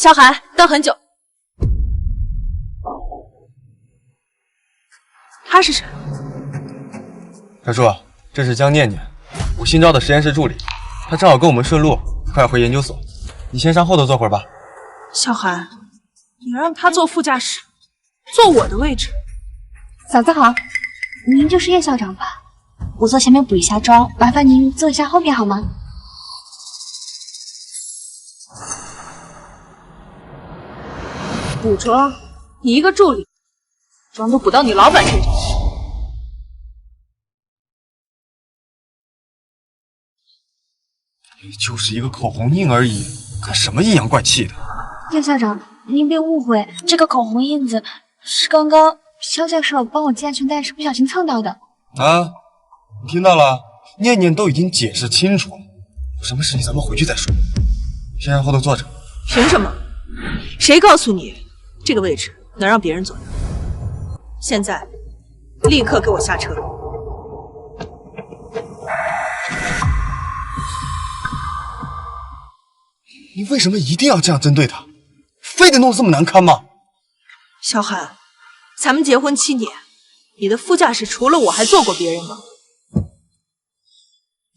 萧寒，等很久。他是谁？小树，这是江念念，我新招的实验室助理，她正好跟我们顺路，快要回研究所。你先上后头坐会儿吧。萧寒，你让他坐副驾驶，坐我的位置。嫂子好，您就是叶校长吧？我坐前面补一下妆，麻煩您坐一下后面好吗？补妆？你一个助理，妆都补到你老板身上。也就是一个口红印而已，干什么阴阳怪气的？叶校长，您别误会，这个口红印子是刚刚萧教授帮我系安全带时不小心蹭到的。啊，你听到了？念念都已经解释清楚了，有什么事情咱们回去再说。先让后头坐着。凭什么？谁告訴你这个位置能讓別人坐的？現在立刻給我下車！你為什麼一定要這樣針對他？非得弄得這麼難堪嗎？小寒，咱們結婚7年，你的副駕駛除了我還坐過別人嗎？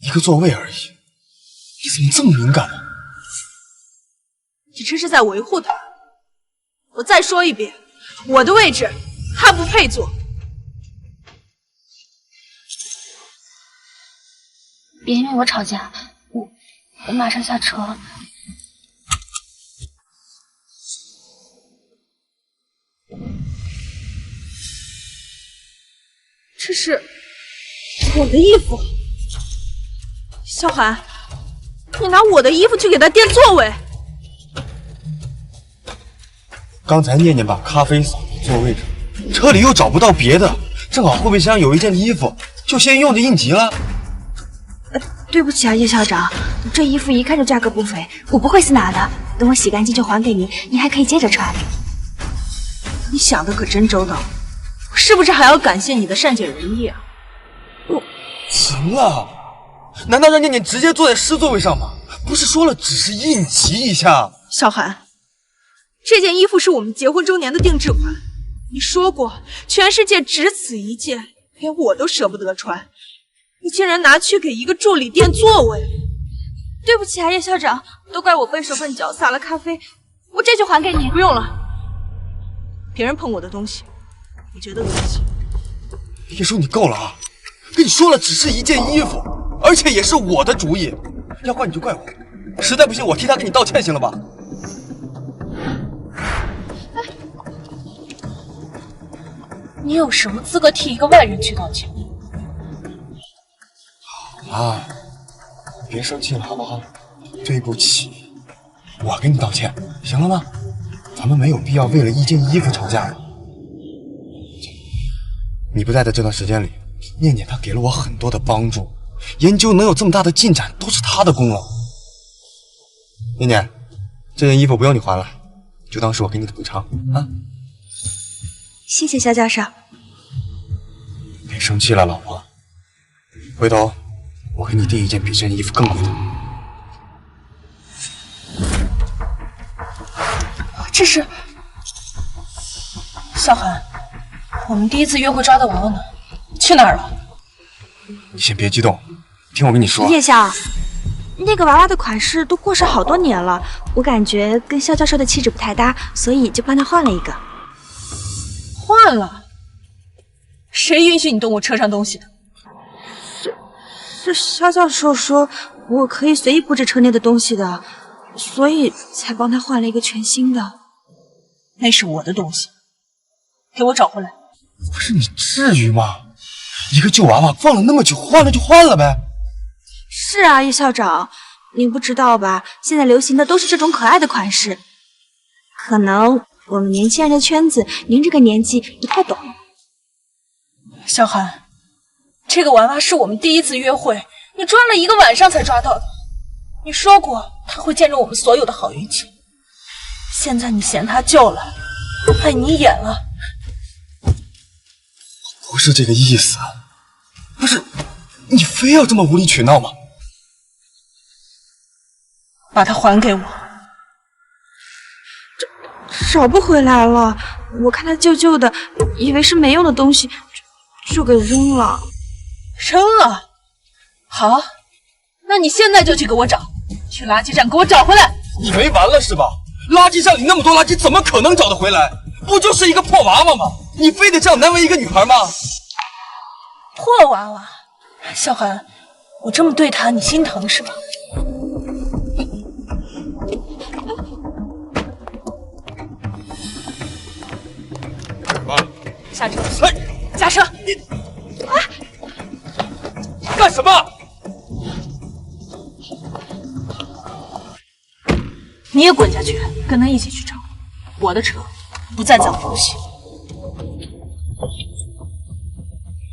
一個座位而已，你怎麼這麼敏感呢？你這是在維護他。我再說一遍，我的位置他不配坐。別因為我吵架，我馬上下車。這是我的衣服，小寒，你拿我的衣服去給他墊座位。剛才念念把咖啡掃到座位上，車裡又找不到別的，正好後備箱有一件衣服，就先用着應急了。對不起啊，葉校長，這衣服一看就價格不菲，我不會是拿的，等我洗乾淨就還給你，你還可以接着穿。你想的可真周到，我是不是還要感謝你的善解人意啊？行了，難道讓念念直接坐在濕座位上嗎？不是說了只是應急一下。小寒，這件衣服是我們結婚周年的定制款，你說過全世界只此一件，連我都捨不得穿，你竟然拿去給一個助理墊座位。對不起啊，葉校長，都怪我笨手笨腳灑了咖啡，我這就還給你。不用了，別人碰我的東西，我覺得惡心。葉叔，你夠了啊！跟你說了，只是一件衣服，而且也是我的主意，要怪你就怪我，實在不行我替他給你道歉行了吧？你有什麼資格替一個外人去道歉？好了，別生氣了好不好？對不起，我給你道歉，行了嗎？咱們沒有必要為了一件衣服吵架了。你不在的這段時間裡，念念她給了我很多的幫助，研究能有這麼大的進展，都是她的功勞。念念，這件衣服不用你還了，就當是我給你的補償啊。謝謝蕭教授。別生氣了，老婆。回頭我給你訂一件比這件衣服更貴的。這是小寒，我們第一次約會抓的娃娃呢？去哪兒了？你先別激動，聽我跟你說。葉校，那個娃娃的款式都過時好多年了，我感覺跟蕭教授的氣質不太搭，所以就幫他換了一個。換了？誰允許你動我車上東西的？是蕭教授說我可以隨意布置車內的東西的，所以才幫他換了一個全新的。那是我的東西，給我找回來。不是，你至於嗎？一個舊娃娃放了那麼久，換了就換了唄。是啊，葉校長，你不知道吧？現在流行的都是這種可愛的款式，可能我們年輕人的圈子，您這個年紀不太懂。小寒，這個娃娃是我們第一次約會，你抓了一個晚上才抓到的。你說過它會見證我們所有的好運氣，現在你嫌它舊了，礙你眼了。不是這個意思，不是，你非要這麼無理取鬧嗎？把它還給我。找不回来了。我看它旧旧的，以为是没用的东西，就给扔了。扔了？好，那你现在就去给我找，去垃圾站给我找回来。你没完了是吧？垃圾站里那么多垃圾，怎么可能找得回来？不就是一个破娃娃吗？你非得这样难为一个女孩吗？破娃娃，小韩，我这么对她，你心疼是吧？下车！哎，下车！你干什么？你也滚下去，跟他一起去找。我的车不再脏东西。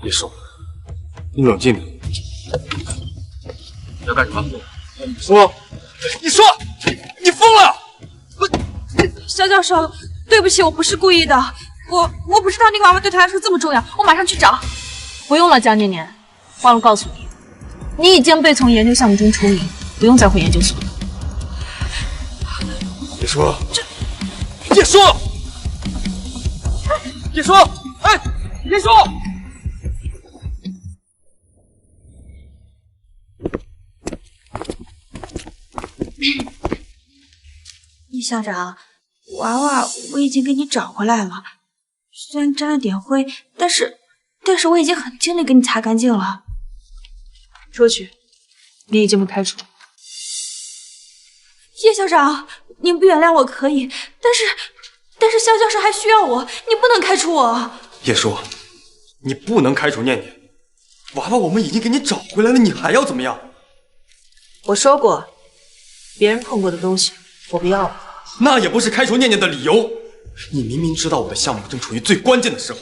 叶叔，你冷静点。你要干什么？你说，你说，你疯了！肖教授，对不起，我不是故意的。我不知道那个娃娃对他来说这么重要，我马上去找。不用了，江念念，忘了告诉你，你已经被从研究项目中除名，不用再回研究所了。叶叔，叶叔，叶叔，哎，叶叔！叶校长，娃娃我已经给你找回来了，虽然沾了点灰，但是我已经很尽力给你擦干净了。出去，你已经被开除。叶校长，您不原谅我可以，但是肖教授还需要我，你不能开除我。叶叔，你不能开除念念，娃娃我们已经给你找回来了，你还要怎么样？我说过，别人碰过的东西我不要了。那也不是开除念念的理由。你明明知道我的项目正处于最关键的时候，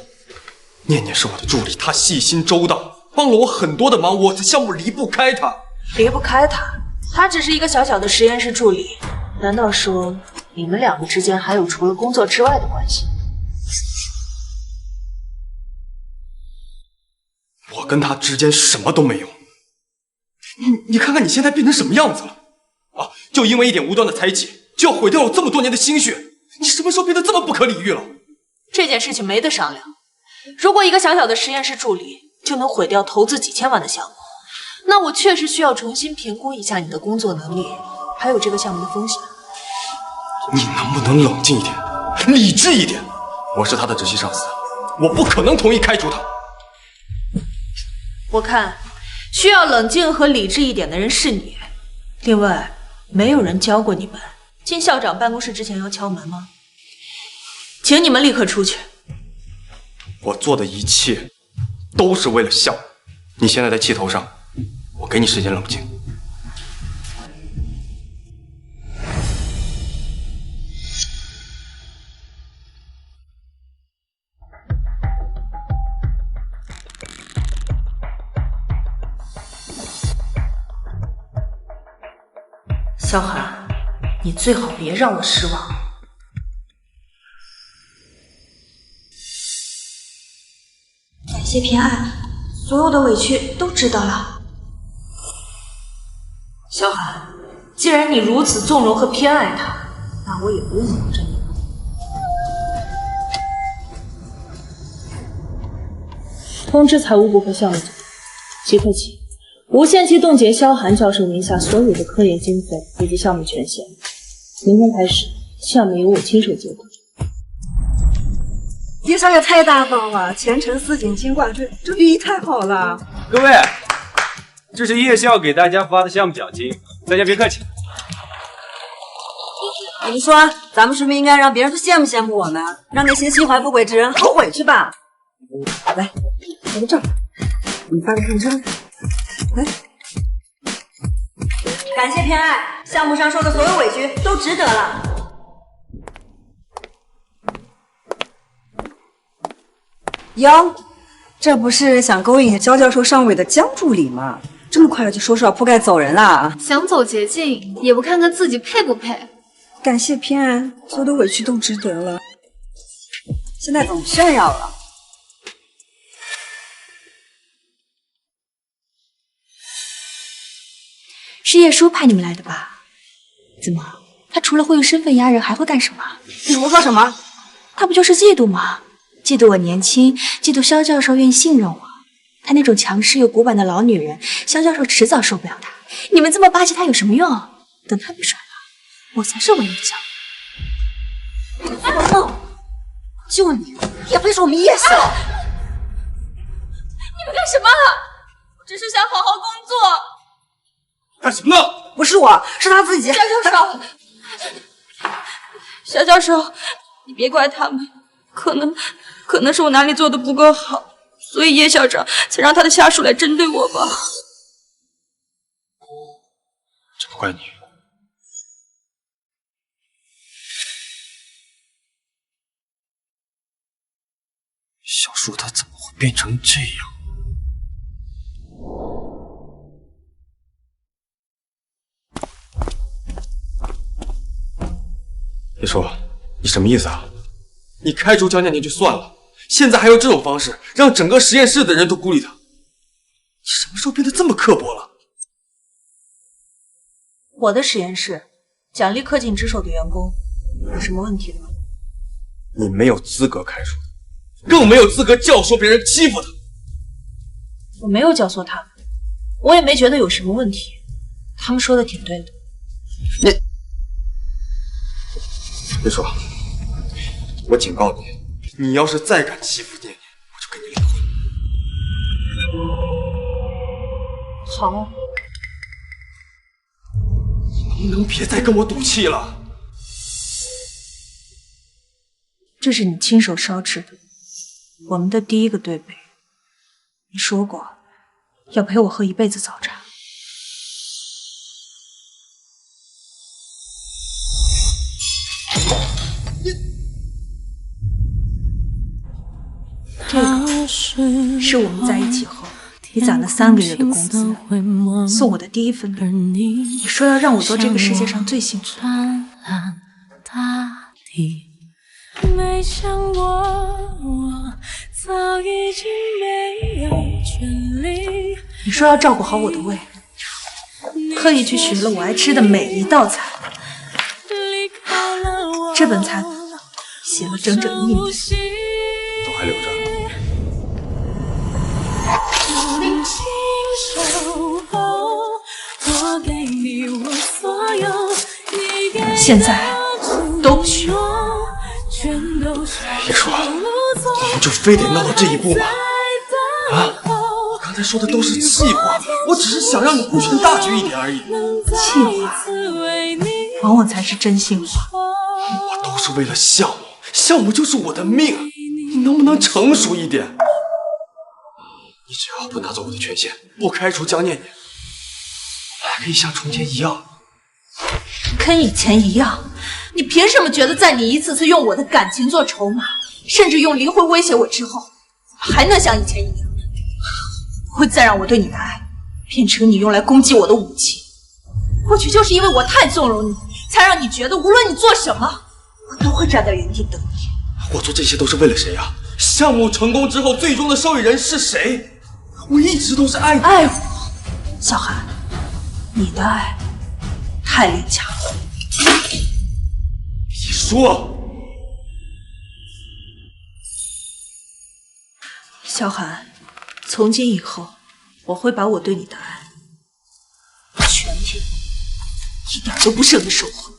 念念是我的助理，她细心周到，帮了我很多的忙，我的项目离不開她。离不開她？她只是一個小小的實驗室助理，難道說你們兩個之間還有除了工作之外的關係？我跟她之間什麼都沒有。你看看你現在變成什麼樣子了啊！就因為一點無端的猜忌，就要毀掉我這麼多年的心血，你什麼時候變得這麼不可理喻了？這件事情沒得商量。如果一個小小的實驗室助理就能毀掉投資幾千萬的項目，那我確實需要重新評估一下你的工作能力，還有這個項目的風險。你能不能冷靜一點，理智一點？我是他的直系上司，我不可能同意開除他。我看需要冷靜和理智一點的人是你。另外，沒有人教過你們進校長辦公室之前要敲門嗎？請你們立刻出去。我做的一切都是為了項目。你現在在氣頭上，我給你時間冷靜。小海，你最好別讓我失望。感謝偏愛，所有的委屈都知道了。小海，既然你如此縱容和偏愛他，那我也不用保證你。通知財務部和項目組，即刻起無限期凍結蕭寒教授名下所有的科研經費以及項目權限。明天開始，項目由我親手接管。爹少爺太大方了，前程似錦金掛墜，這寓意太好了。各位，這是夜校給大家發的項目獎金，大家別客氣。你們說，咱們是不是應該讓別人都羨慕羨慕我們，讓那些心懷不軌之人後悔去吧？來，我的賬，你發個看證。來，感謝偏愛，項目上受的所有委屈都值得了。喲，這不是想勾引焦教授上位的江助理嗎？這麼快就說要鋪蓋走人啦？想走捷徑，也不看看自己配不配。感謝偏愛，所有的委屈都值得了。現在總炫耀了。是葉叔派你們來的吧？怎麼，他除了会用身份压人，還會幹什麼？你胡說什麼？他不就是嫉妒嗎？嫉妒我年輕，嫉妒蕭教授願意信任我。他那種強勢又古板的老女人，蕭教授遲早受不了他。你们這麼巴結他有什麼用？等他被甩了，我才是唯一的小。梦，就你也配是我们夜校？你们干什么？我只是想好好工作。干什么呢？不是我，是他自己。萧教授，萧教授，你別怪他們，可能是我哪裡做的不夠好，所以葉校長才讓他的下屬來針對我吧。這不怪你。小樹他怎麼會變成這樣？葉叔，你什麼意思啊？你開除江念念就算了，現在還用這種方式讓整個實驗室的人都孤立他，你什麼時候變得這麼刻薄了？我的實驗室獎勵恪盡職守的員工，有什麼問題嗎？你沒有資格開除他，更沒有資格教唆別人欺負他。我沒有教唆他們，我也沒覺得有什麼問題，他們說的挺對的。別說，我警告你，你要是再敢欺負念念，我就跟你離婚。好啊，你能別再跟我賭氣了？這是你親手燒製的，我們的第一個對杯。你說過要陪我喝一輩子早茶。這個是我們在一起後你攢了3個月的工資，送我的第一份禮物。你說要讓我做這個世界上最幸福的人。沒想過我早已經沒有權利。你說要照顧好我的胃，特意去學了我愛吃的每一道菜。這本菜寫了整整1年，都還留着。現在都不需要。葉叔，我們就非得鬧到這一步嗎？啊！我剛才說的都是氣話，我只是想讓你顧全大局一點而已。氣話，往往才是真心話。我都是為了項目，項目就是我的命，你能不能成熟一點？你只要不拿走我的權限，不開除江念念，我們還可以像從前一樣。跟以前一樣？你憑什麼覺得在你一次次用我的感情做籌碼，甚至用離婚威脅我之後，還能像以前一樣？不會再讓我對你的愛變成你用來攻擊我的武器。或許就是因為我太縱容你，才讓你覺得無論你做什麼，我都會站在原地等你。我做這些都是為了誰啊？項目成功之後，最終的受益人是誰？我一直都是愛你。愛我，小韓，你的愛太勉強了。你說，小韓，從今以後，我會把我對你的愛全體一點都不剩的守護，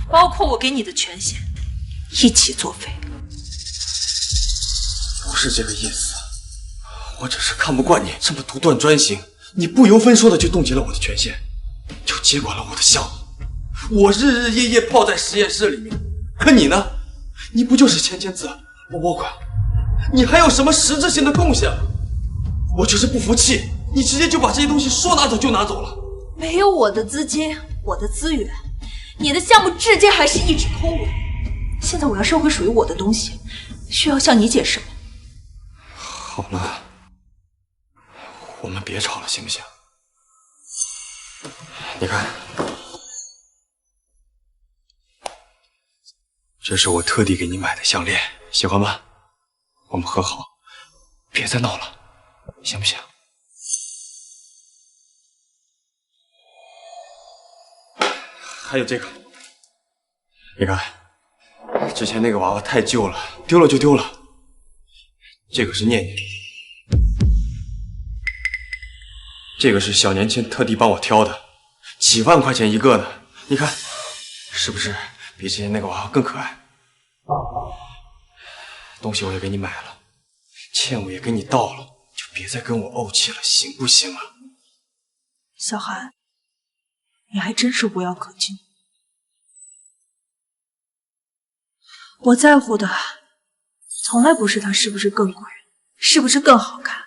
包括我給你的權限，一起作廢。不是這個意思，我只是看不慣你這麼獨斷專行，你不由分說的就凍結了我的權限，就接管了我的項目。我日日夜夜泡在實驗室裡面，可你呢？你不就是簽字、撥款？你還有什麼實質性的貢獻？我就是不服氣，你直接就把這些東西說拿走就拿走了。沒有我的資金，我的資源，你的項目至今還是一紙空文。現在我要收回屬於我的東西，需要向你解釋嗎？好了，我們別吵了，行不行？你看，這是我特地給你買的項鏈，喜歡嗎？我們和好，別再鬧了，行不行？還有這個，你看，之前那個娃娃太舊了，丟了就丟了。這個是念念，这个是小年前特地帮我挑的，几万块钱一个呢。你看，是不是比之前那个娃娃更可爱？东西我也给你买了，欠我也给你道了，就别再跟我怄气了，行不行啊？小韩，你还真是无药可救。我在乎的从来不是它是不是更贵，是不是更好看，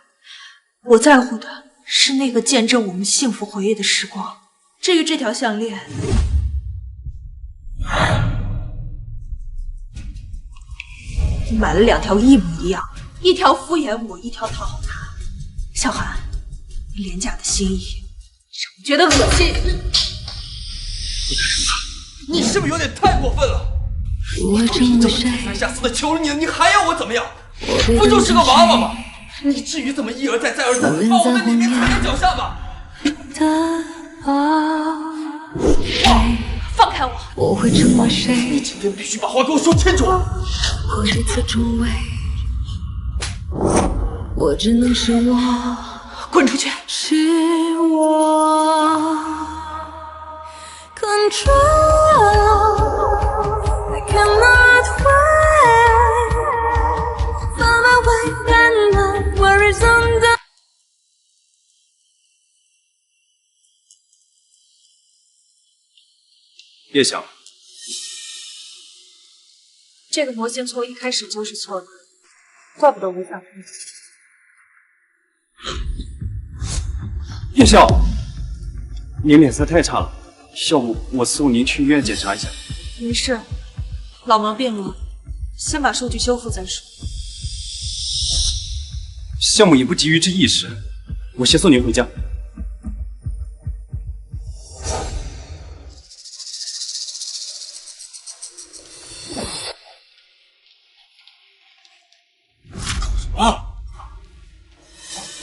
我在乎的是那个见证我们幸福回忆的时光。至于这条项链，你买了2条一模一样，一条敷衍我，一条讨好他。小韩，你廉价的心意让我觉得恶心。你干什么？你是不是有点太过分了？我都已经这么低三下四的求了你了，你还要我怎么样？不就是个娃娃吗？你至于这麼一而再再而三的把我的脸面踩在腳下嗎？放開我！我會成為誰？你今天必須把話給我說清楚。或這次終為，我只能是我，滾出去！是我 control。I cannot wait. Find my way and my worries undone. 葉想，這個模型從一開始就是錯的，怪不得無法分析。葉笑，您臉色太差了，要不我送您去醫院檢查一下。沒事，老毛病了，先把數據修復再說。項目也不急於這一時，我先送您回家。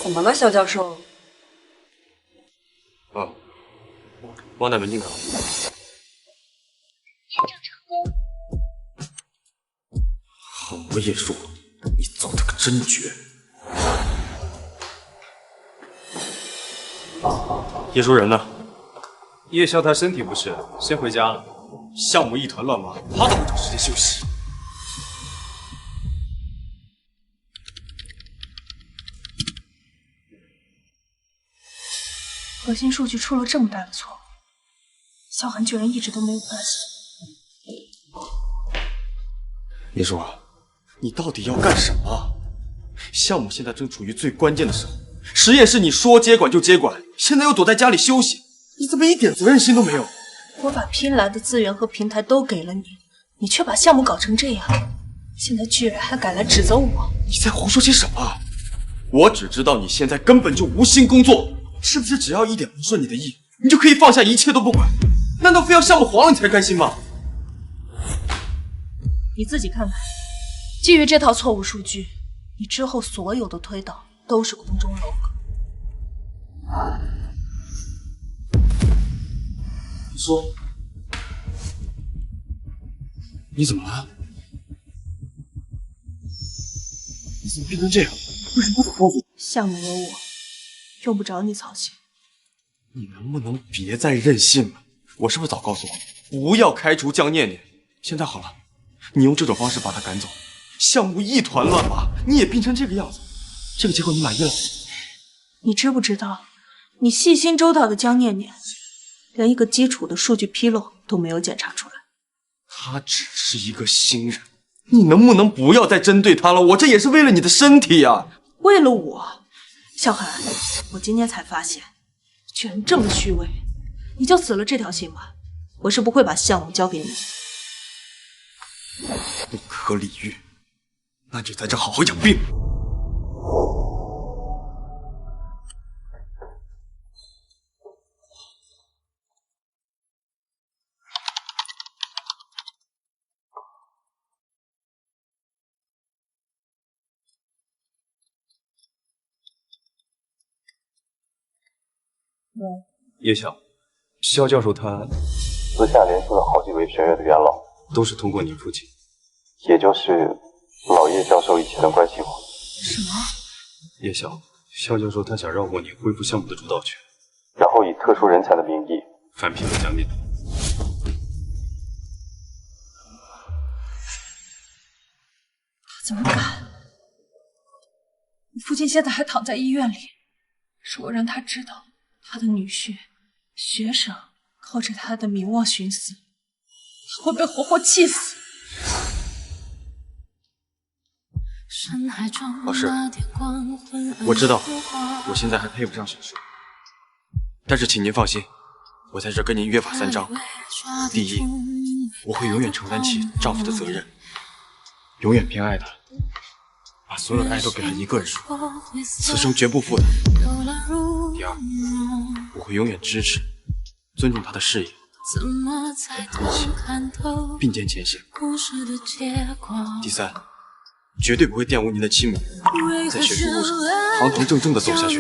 怎麼了，肖教授？汪大門進來了。好，我也說，你走得可真絕。葉舒仁呢？葉笑他身體不適，先回家了。項目一團亂麻，他都不找時間休息。核心數據出了這麼大的錯誤，小韓居然一直都沒有發現。葉舒，你到底要幹什麼？項目現在正處於最關鍵的時候，實驗室你說接管就接管，現在又躲在家裡休息，你怎麼一點責任心都沒有？我把拼來的資源和平台都給了你，你卻把項目搞成這樣，現在居然還敢來指責我！你在胡說些什麼？我只知道你現在根本就無心工作。是不是只要一點不順你的意，你就可以放下一切都不管？難道非要項目黃了你才開心嗎？你自己看看，基於這套錯誤數據，你之後所有的推導都是空中樓閣。你說，你怎麼了？你怎麼變成這樣？為什麼不告訴我？項目有我。用不着你操心。你能不能別再任性了？我是不是早告訴我，不要開除江念念？現在好了，你用這種方式把他趕走，項目一團亂麻，你也變成這個樣子，這個結果你滿意了？你知不知道，你細心周到的江念念，連一個基礎的數據紕漏都沒有檢查出來。他只是一個新人，你能不能不要再針對他了？我這也是為了你的身體啊！為了我。小韓，我今天才發現，居然這麼虛偽，你就死了這條心吧，我是不會把項目交給你。不可理喻，那就在這好好養病。葉笑，肖教授他私下聯繫了好幾位學院的元老，都是通過你父親，也就是老葉教授以前的關係網。什麼？葉蕭，肖教授他想繞過你，恢復項目的主導權，然後以特殊人才的名義返聘了江念。他怎么敢？我父親現在還躺在醫院裡，是我讓他知道，他的女婿、學生靠着他的名望尋死，他會被活活氣死。老師，我知道我現在還配不上學術，但是請您放心，我在這跟您約法三章。第一，我會永遠承擔起丈夫的責任，永遠偏愛他，把所有的愛都給他一個人，此生絕不負他。第二，我會永遠支持、尊重他的事業，一起並肩前行。第三，絕對不會玷污您的親名，在學術路上堂堂正正的走下去。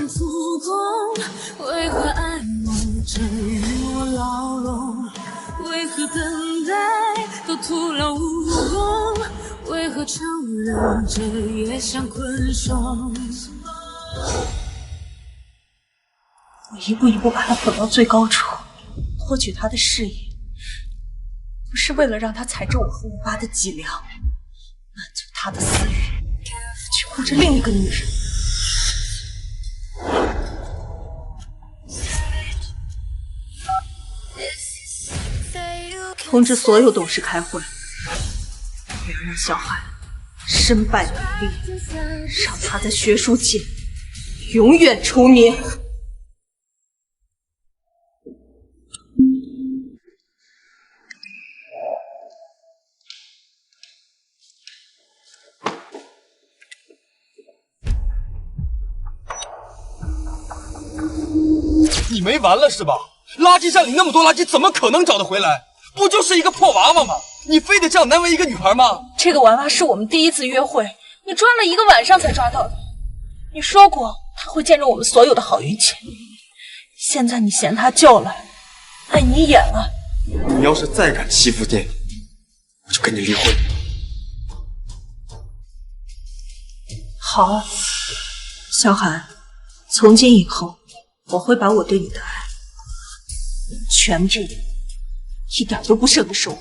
為何愛夢正與我牢籠？為何等待都徒勞無功？為何承認這也像困獸？我一步一步把他捧到最高處，獲取他的事業，不是為了讓他踩着我和我爸的脊梁，滿足他的私欲，去護着另一個女人。通知所有董事開會，我要讓小海身敗名裂，讓他在學術界永遠出名。你沒完了是吧？垃圾站裡那麼多垃圾，怎麼可能找得回來？不就是一個破娃娃嗎？你非得這樣難為一個女孩嗎？這個娃娃是我們第一次約會，你抓了1個晚上才抓到的。你說過他會見證我們所有的好運氣，現在你嫌他舊了，礙你眼了。你要是再敢欺負店裡，我就跟你離婚。好，小海，從今以後，我會把我對你的愛全部一點都不剩的收回，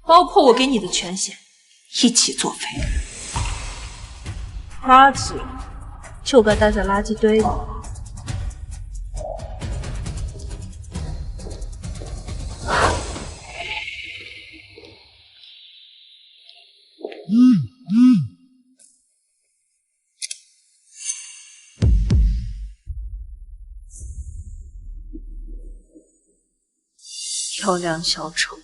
包括我給你的權限一起作廢。垃圾就該待在垃圾堆裡。漂亮小丑。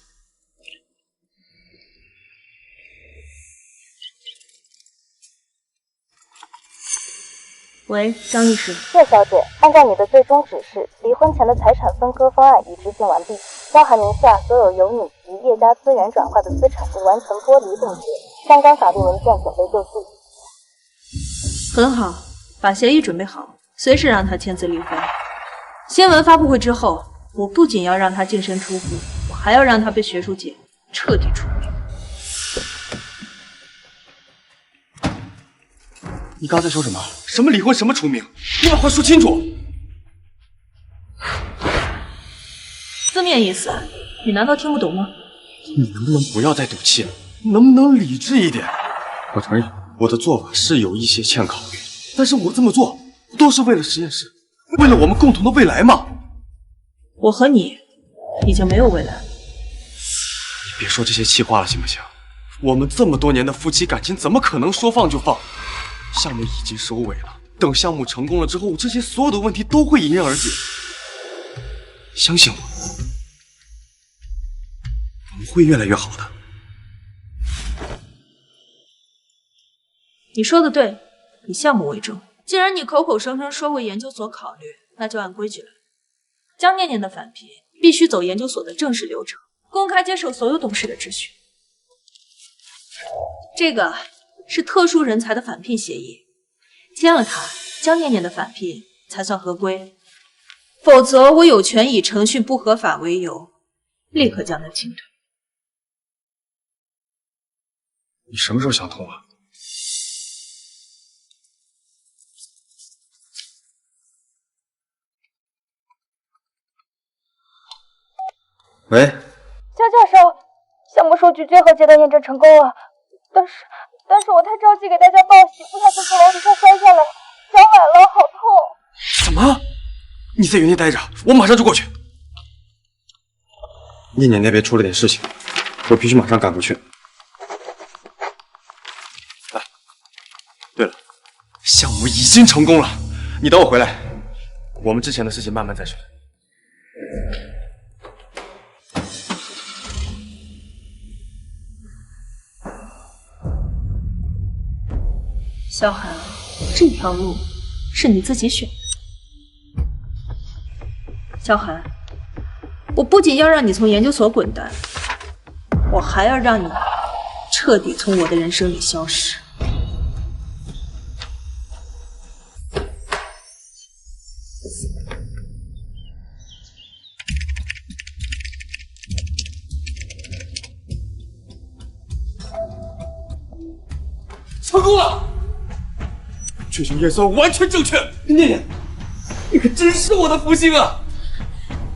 喂，张律師。葉小姐，按照你的最終指示，離婚前的財產分割方案已執行完畢，江海名下所有由你及葉家資源轉化的資產已完成剝離凍結，相關法律文件準備就緒。很好，把協議準備好，隨時讓他簽字離婚。新聞發布會之後，我不僅要讓他淨身出戶，我還要讓他被學術界徹底除名。你剛才說什麼？什麼離婚，什麼除名？你把話說清楚。字面意思，你難道聽不懂嗎？你能不能不要再賭氣了？能不能理智一點？我承認我的做法是有一些欠考慮，但是我這麼做都是為了實驗室，為了我們共同的未來嘛。我和你已經沒有未來了。你別說這些氣話了，行不行？我們這麼多年的夫妻感情，怎麼可能說放就放？項目已經收尾了，等項目成功了之後，這些所有的問題都會迎刃而解。相信我，我們會越來越好的。你說的對，以項目為重。既然你口口聲聲說為研究所考慮，那就按規矩來。江念念的返聘必須走研究所的正式流程，公開接受所有董事的質詢。這個是特殊人才的返聘協議，簽了它，江念念的返聘才算合規。否則我有权以程序不合法为由，立刻将他清退。你什么时候想通啊？喂，肖教授，项目数据最后阶段验证成功了，但是我太着急给大家报喜，不小心从楼梯上摔下来，脚崴了，好痛。什么？你在原地待着，我马上就过去。念念那边出了点事情，我必须马上赶过去。哎，对了，项目已经成功了，你等我回来，我们之前的事情慢慢再说。萧寒，这条路是你自己选的。萧寒，我不仅要让你从研究所滚蛋，我还要让你彻底从我的人生里消失。成功了！这项验算完全正确，念念，你可真是我的福星啊！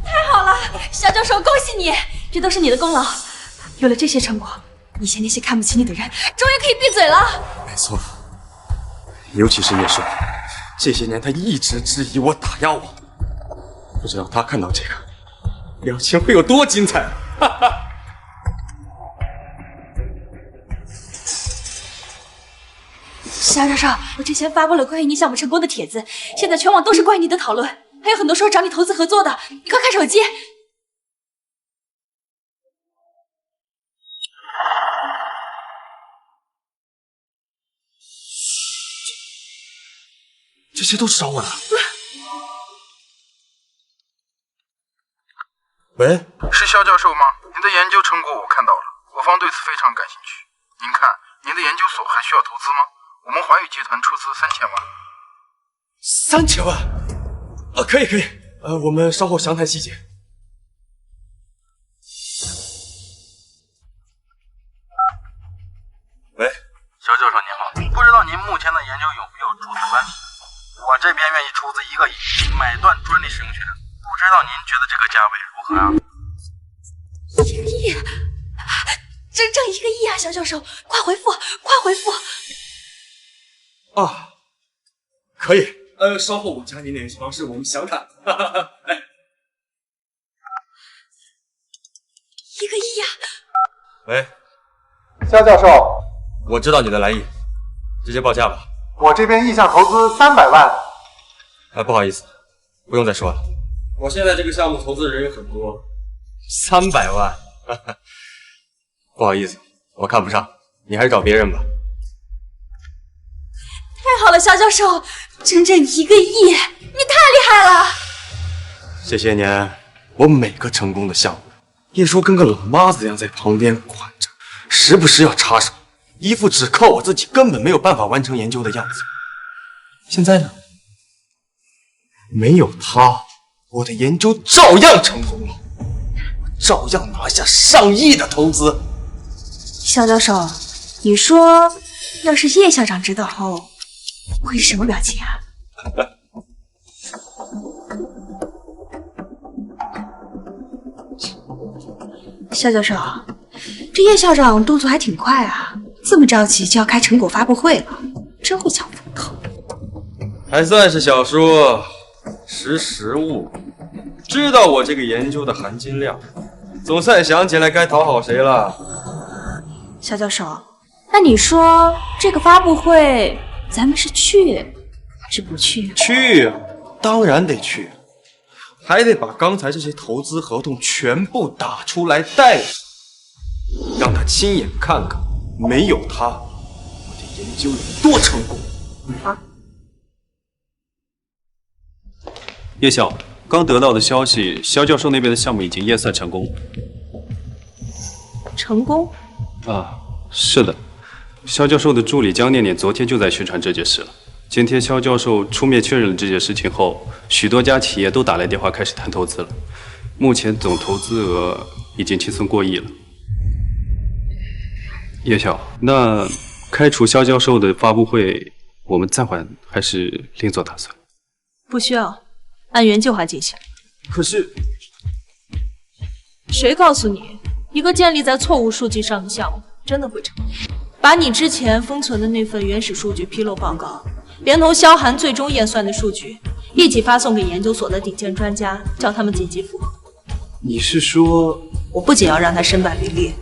太好了，肖教授，恭喜你，这都是你的功劳。有了这些成果，以前那些看不起你的人，终于可以闭嘴了。没错，尤其是叶帅，这些年他一直质疑我、打压我，不知道他看到这个，表情会有多精彩！哈哈。肖教授，我之前发布了关于你项目成功的帖子，现在全网都是关于你的討論，還有很多說找你投資合作的，你快看手機。这些都是找我的。喂，是肖教授吗？您的研究成果我看到了，我方对此非常感興趣。您看，您的研究所還需要投資嗎？我們環宇集團出資3000萬。3000萬？可以可以，我們稍後詳談細節。喂，肖教授您好，不知道您目前的研究有沒有注資關係？我這邊願意出資1個億，買斷專利使用權，不知道您覺得這個價位如何啊？1個億，整整1個億啊！肖教授，快回復，快回復！啊，可以，稍後我加您聯繫方式，我們詳談。哈哈哈，哎，1個億呀！喂，肖教授，我知道你的來意，直接報價吧。我這邊意向投資300萬。不好意思，不用再說了。我現在這個項目投資的人有很多，300萬，哈哈，不好意思，我看不上，你還是找別人吧。太好了，肖教授，整整1個億，你太厲害了！這些年，我每個成功的項目，葉說跟個老媽子一樣在旁邊管着，時不時要插手，一副只靠我自己根本沒有辦法完成研究的樣子。現在呢，沒有他，我的研究照樣成功了，我照樣拿下上億的投資。肖教授，你說要是葉校長知道後，會是什麼表情啊？肖教授，這葉校長動作還挺快啊，這麼着急就要開成果發布會了，真會搶風頭。還算是小叔，識時務，知道我這個研究的含金量，總算想起來該討好誰了。肖教授，那你說這個發布會咱們是去還是不去？去啊，當然得去，還得把剛才這些投資合同全部打出來帶上，讓他親眼看看，沒有他，我的研究有多成功。葉校，剛得到的消息，肖教授那邊的項目已經驗算成功。成功？啊，是的。肖教授的助理江念念昨天就在宣傳這件事了，今天肖教授出面確認了這件事情後，許多家企業都打來電話開始談投資了。目前總投資額已經輕鬆過億了。葉校，那開除肖教授的發布會，我們暫緩還是另做打算？不需要，按原計劃进行。可是，誰告訴你，一個建立在錯誤數據上的項目真的會成功？把你之前封存的那份原始數據披露報告，連同蕭寒最終驗算的數據，一起發送給研究所的頂尖專家，叫他們緊急複核。你是说，我不仅要讓他身败名裂，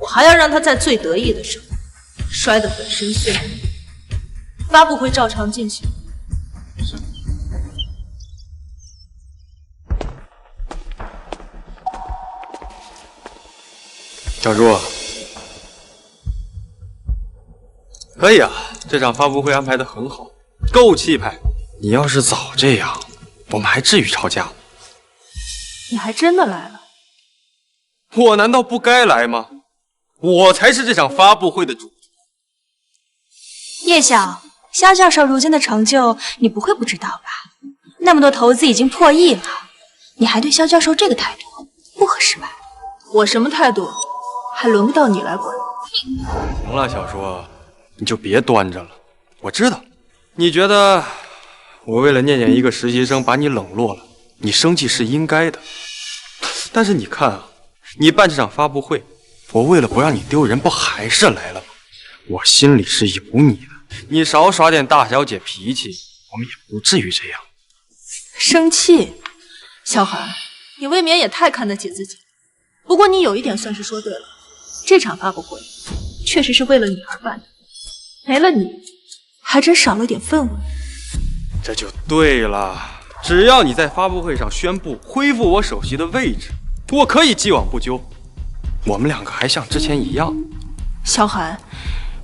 我還要讓他在最得意的时候摔得粉身碎骨。发布会照常进行。小朱，可以啊，这场发布会安排得很好，够气派。你要是早这样，我们还至于吵架吗？你还真的来了？我难道不该来吗？我才是这场发布会的主角。叶晓，肖教授如今的成就，你不会不知道吧？那么多投資已經破億了，你還對肖教授這個態度，不合適吧？我什麼態度？還輪不到你來管。行了，小叔，你就別端着了。我知道，你覺得我為了念念一個實習生把你冷落了，你生氣是應該的。但是你看啊，你辦這場發布會，我為了不讓你丟人，不還是來了嗎？我心裡是有你的，你少耍點大小姐脾氣，我們也不至於這樣。生氣？蕭寒，你未免也太看得起自己。不過你有一點算是說對了，這場發布會確實是為了你而辦的，沒了你，還真少了點氛圍。這就對了，只要你在發布會上宣布恢復我首席的位置，我可以既往不咎。我們兩個還像之前一樣。蕭寒，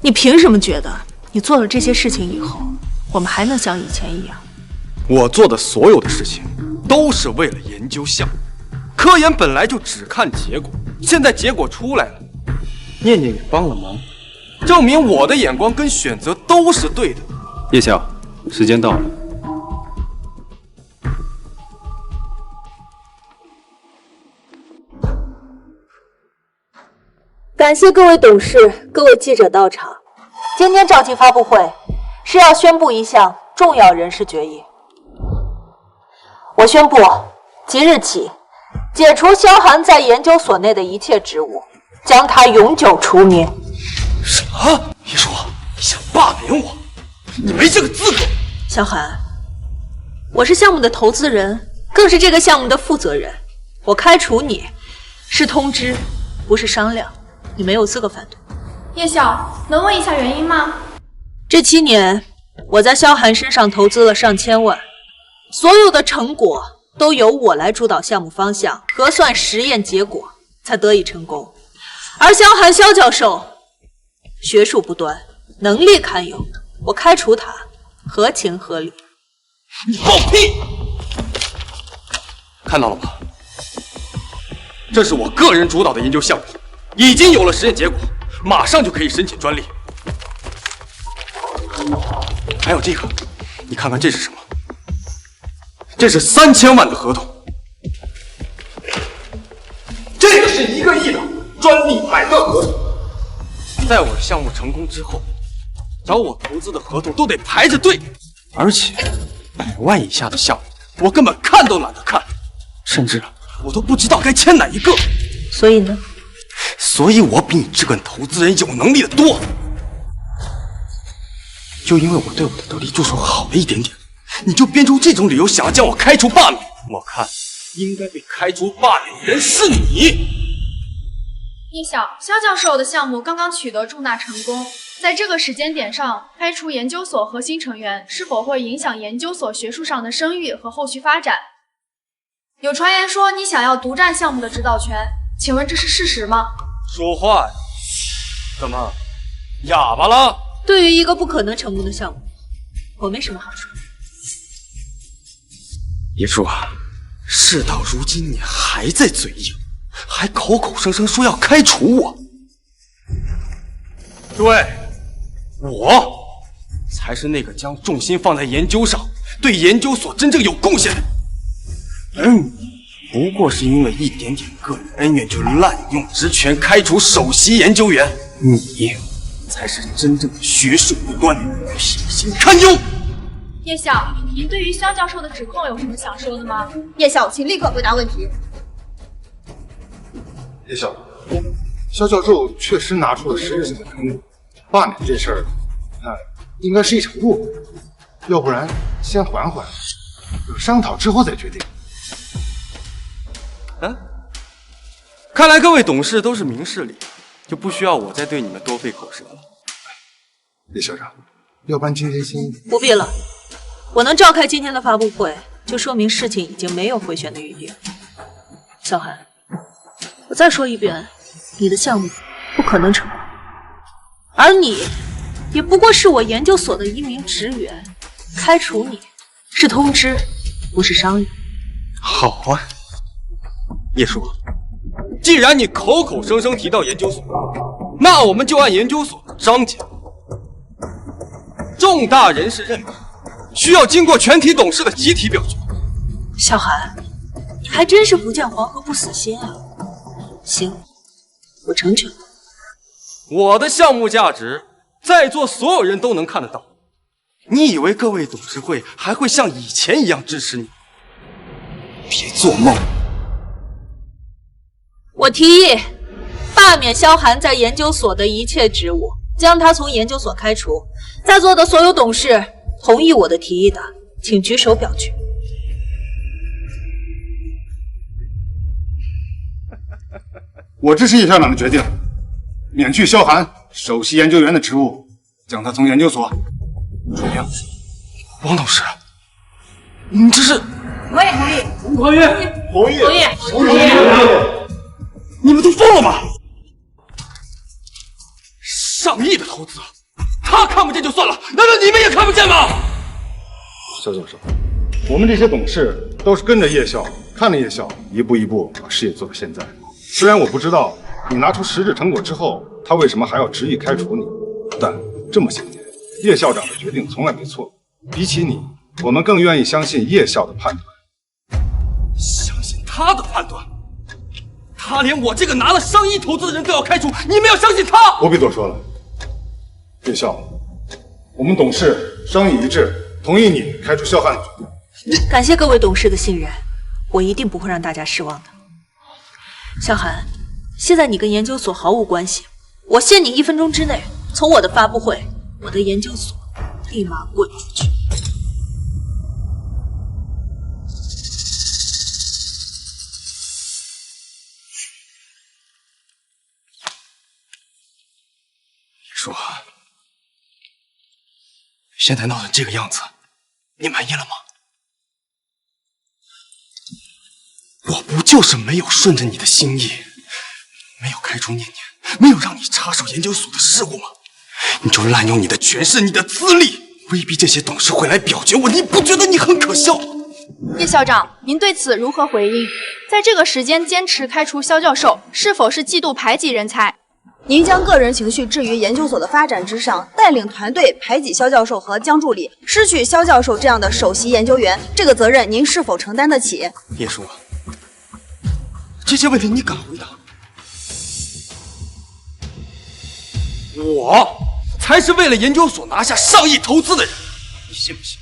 你憑什麼覺得你做了這些事情以後，我們還能像以前一樣？我做的所有的事情都是為了研究項目，科研本來就只看結果，現在結果出來了，念念也幫了忙，證明我的眼光跟選擇都是對的。葉曉，時間到了。感謝各位董事、各位記者到場。今天召集發布會，是要宣布一項重要人事決議。我宣布，即日起，解除蕭寒在研究所內的一切職務，將他永久除名。什麼？別說你想罷免我，你沒這個資格。蕭寒，我是項目的投資人，更是這個項目的負責人。我開除你，是通知，不是商量。你沒有資格反對。葉曉，能問一下原因嗎？這7年，我在蕭寒身上投資了上千萬，所有的成果都由我來主導項目方向，核算實驗結果，才得以成功。而蕭寒蕭教授學術不端，能力堪憂，我開除他，合情合理。你放屁！看到了嗎？這是我個人主導的研究項目。已經有了實驗結果，馬上就可以申請專利。還有這個，你看看這是什麼？這是3000萬的合同。這個是1個億的專利買斷合同。在我的項目成功之後，找我投資的合同都得排着隊，而且100萬以下的項目，我根本看都懶得看，甚至我都不知道該簽哪一個。所以呢？所以我比你這個投資人有能力的多。就因為我對我的得力助手好了一點點，你就編出這種理由想要將我開除罷免。我看應該被開除罷免的人是你。葉曉，蕭教授的項目剛剛取得重大成功，在這個時間點上開除研究所核心成員，是否會影響研究所學術上的聲譽和後續發展？有傳言說你想要獨佔項目的指導權，請問這是事實嗎？說話呀！怎麼，啞巴了？對於一個不可能成功的項目，我沒什麼好說。葉叔啊，事到如今你還在嘴硬，還口口聲聲說要開除我。對，我才還是那個將重心放在研究上，對研究所真正有貢獻的。而你，不過是因為一點點個人恩怨就濫用職權開除首席研究員，你才是真正的學術不端、品行堪憂。叶晓，您对于肖教授的指控有什麼想說的嗎？葉曉，請立刻回答問題。葉曉，肖教授確實拿出了實質性的成果，罷免這事兒，應該是一場誤會，要不然先緩緩，商討之後再決定。看來各位董事都是明事理，就不需要我再对你们多費口舌了。葉校長，要不然今天先不必了。我能召開今天的發布會，就說明事情已經沒有回旋的餘地了。小韓，我再說一遍，你的項目不可能成功，而你也不過是我研究所的一名職員，開除你是通知，不是商議。好啊，葉叔，既然你口口聲聲提到研究所，那我們就按研究所的章节，重大人事任命需要經過全體董事的集體表決。小韓，你還真是不見黃河不死心啊！行，我成全。我的項目價值，在座所有人都能看得到。你以為各位董事會還會像以前一樣支持你？別做夢！我提議罷免蕭寒在研究所的一切職務，將他從研究所開除。在座的所有董事同意我的提議的，請舉手表決。我支持葉校長的決定，免去蕭寒首席研究員的職務，將他從研究所除名。王董事，你這是？我也同意。同意。同意。同意。同意。你們都瘋了嗎？上億的投資，他看不見就算了，難道你們也看不見嗎？肖教授，我們這些董事都是跟着葉校，看着葉校一步一步把事業做到現在。雖然我不知道你拿出實質成果之後，他為什麼還要執意開除你，但這麼些年，葉校長的決定從來沒錯。比起你，我們更願意相信葉校的判斷。相信他的判斷？他連我這個拿了上億投資的人都要開除，你們要相信他？不必多說了，葉校，我們董事商議一致，同意你開除蕭寒的決定。感謝各位董事的信任，我一定不会讓大家失望的。萧寒，现在你跟研究所毫無關係，我限你1分鐘之內從我的發布會，我的研究所立馬滾出去。说，现在鬧成這個樣子，你滿意了嗎？我不就是沒有順着你的心意，沒有開除念念，沒有讓你插手研究所的事務嗎？你就濫用你的權勢、你的資歷，威逼這些董事會來表決我，你不覺得你很可笑？葉校長，您對此如何回應？在這個時間堅持開除蕭教授，是否是嫉妒排擠人才？您將個人情緒置於研究所的發展之上，帶領團隊排擠蕭教授和江助理，失去蕭教授這樣的首席研究員，這個責任您是否承擔得起？葉叔，這些問題你敢回答？我才是為了研究所拿下上億投資的人，你信不信？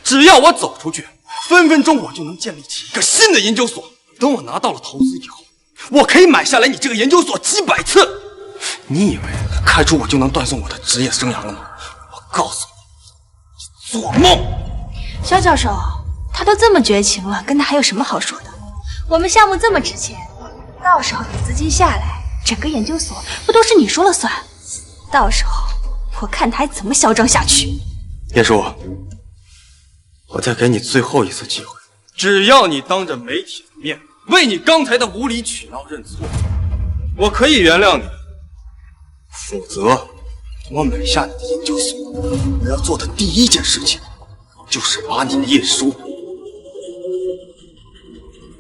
只要我走出去，分分鐘我就能建立起一個新的研究所。等我拿到了投資以後，我可以買下來你這個研究所幾百次。你以為開除我就能斷送我的職業生涯了嗎？我告訴你，做夢！蕭教授，他都這麼絕情了，跟他還有什麼好說的？我們項目這麼值錢，到時候有資金下來，整個研究所不都是你說了算？到時候我看他還怎麼囂張下去。葉叔，我再給你最後一次機會，只要你當着媒體的面為你剛才的無理取鬧認錯，我可以原諒你。否則，我買下你的研究所，我要做的第一件事情，就是把你葉叔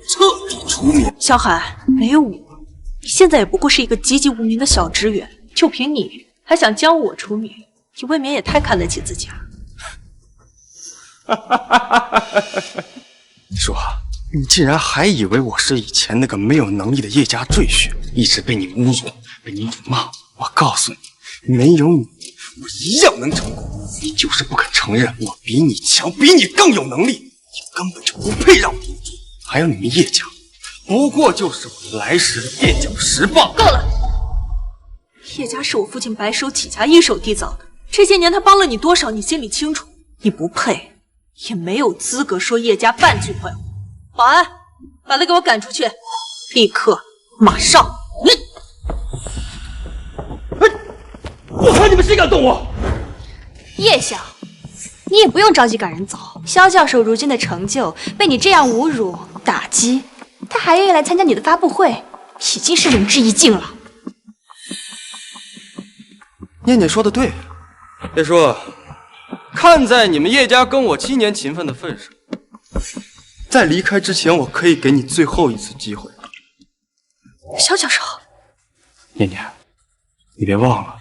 徹底除名。蕭寒，沒有我，你現在也不過是一個籍籍無名的小職員，就憑你還想將我除名，你未免也太看得起自己了。你说，你竟然還以為我是以前那個沒有能力的葉家贅婿，一直被你侮辱，被你辱罵。我告訴你，沒有你，我一樣能成功。你就是不肯承認我比你強，比你更有能力，你根本就不配讓我入座。還有你們葉家，不過就是我來時的墊腳石棒。夠了！葉家是我父親白手起家一手缔造的，這些年他幫了你多少，你心裡清楚。你不配，也沒有資格說葉家半句壞話。保安，把他給我趕出去，立刻，馬上！我看你們誰敢動我！葉小，你也不用着急趕人走。蕭教授如今的成就被你這樣侮辱打擊，他還願意來參加你的發布會，已經是仁至義盡了。念念說的對，葉叔，看在你們葉家跟我7年情分的份上，在離開之前，我可以給你最後一次機會。蕭教授，念念，你別忘了，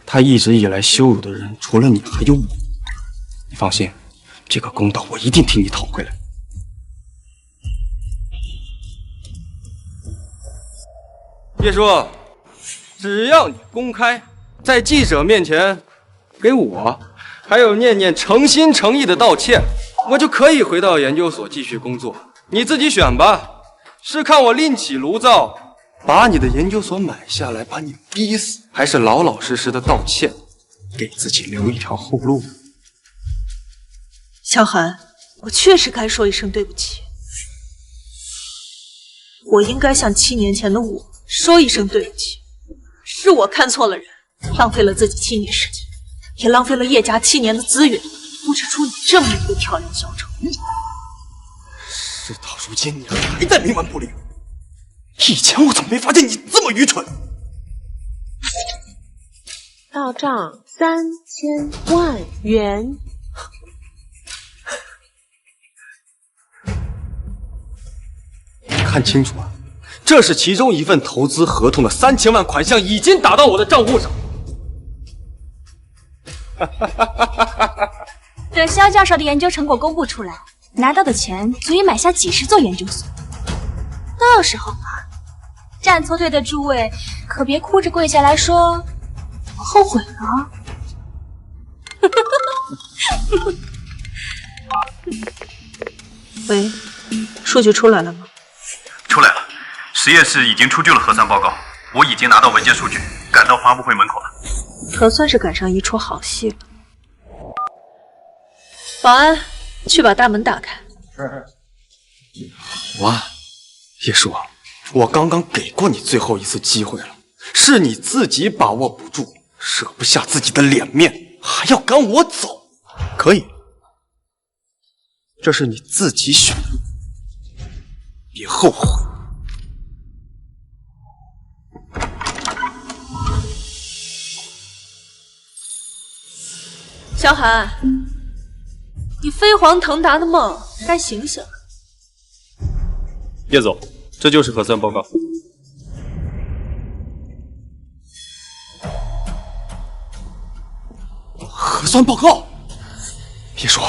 他一直以來羞辱的人，除了你還有我。你放心，這個公道我一定替你討回來。葉叔，只要你公開在記者面前給我還有念念誠心誠意的道歉，我就可以回到研究所繼續工作。你自己選吧，是看我另起爐灶把你的研究所買下來把你逼死，還是老老實實的道歉，給自己留一條後路？小寒，我確實該說一聲對不起，我應該向7年前的我說一聲對不起，是我看錯了人，浪費了自己7年時間，也浪費了葉家7年的資源，布置出你這麼一個跳梁小丑。事到如今，你還在冥頑不靈。以前我怎麼沒發現你這麼愚蠢？到賬3000萬元。看清楚啊，這是其中一份投資合同的3000萬款項已經打到我的賬戶上。等蕭教授的研究成果公布出來，拿到的錢足以買下幾10座研究所。到時候啊，站錯隊的諸位可別哭着跪下來說我後悔了。喂，數據出來了嗎？出來了，實驗室已經出具了核酸報告，我已經拿到文件數據，趕到發布會門口了。可算是趕上一出好戲了。保安，去把大門打開。保安，葉叔，我剛剛給過你最後一次機會了，是你自己把握不住，捨不下自己的臉面，還要趕我走。可以，這是你自己選的，別後悔。小寒，你飞黄騰達的夢該醒醒了。葉總，這就是核酸報告。核酸報告？別說，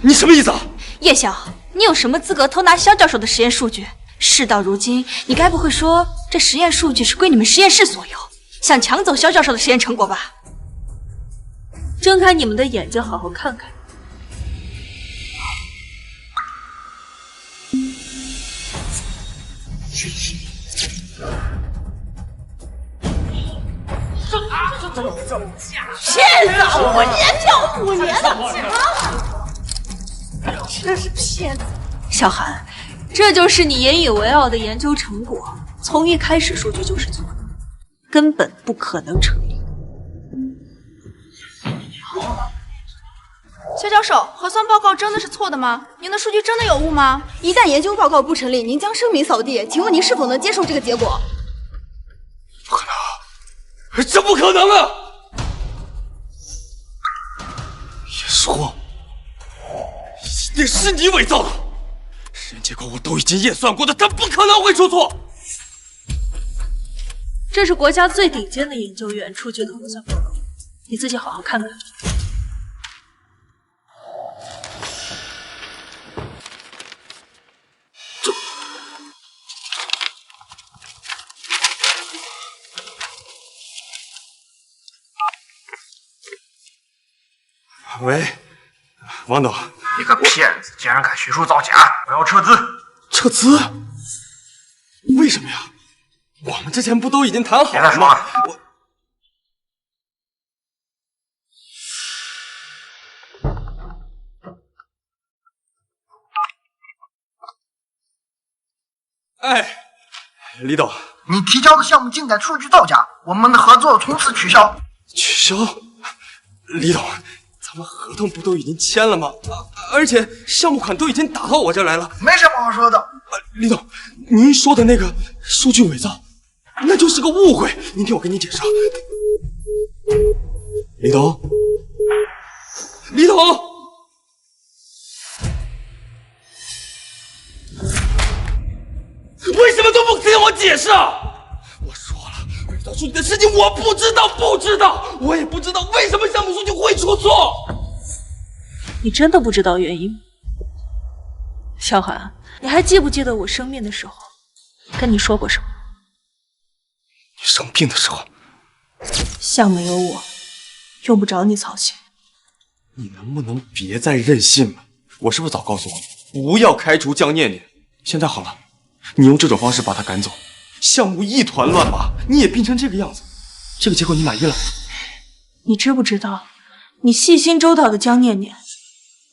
你什麼意思啊？葉曉，你有什麼資格偷拿蕭教授的實驗數據？事到如今，你該不會說這實驗數據是歸你們實驗室所有，想搶走蕭教授的實驗成果吧？睜開你們的眼睛，好好看看。骗了我研究5年了，真是骗子！小寒，这就是你引以為傲的研究成果，從一開始數據就是錯的，根本不可能成立。蕭教授，核酸報告真的是錯的嗎？您的數據真的有誤嗎？一旦研究報告不成立，您將聲名掃地。請問您是否能接受這個結果？不可能，這不可能啊！葉叔，一定是你偽造的，實驗結果我都已經驗算過的，它不可能會出錯。這是國家最頂尖的研究員出具的核酸報告，你自己好好看看。喂，王董，你个骗子，竟然敢学术造假！我要撤资。撤资？为什么呀？我们之前不都已经谈好了吗？别再说了。哎，李董，你提交的项目进展数据造假，我们的合作从此取消。取消？李董，咱们合同不都已经签了吗？而且项目款都已经打到我这来了，没什么好说的。李董，您说的那个数据伪造，那就是个误会。您听我跟你解释啊，李董，李董，为什么都不听我解释啊？我说了，伪造数据的事情我不知道，我也不知道为什么项目数据会出错。你真的不知道原因吗？萧寒，你还记不记得我生病的时候跟你说过什么？你生病的时候，项目有我，用不着你操心。你能不能别再任性了？我是不是早告诉过你，不要開除江念念？现在好了，你用這種方式把他趕走，項目一團亂麻，你也病成這個樣子，這個結果你滿意了？你知不知道，你細心周到的江念念，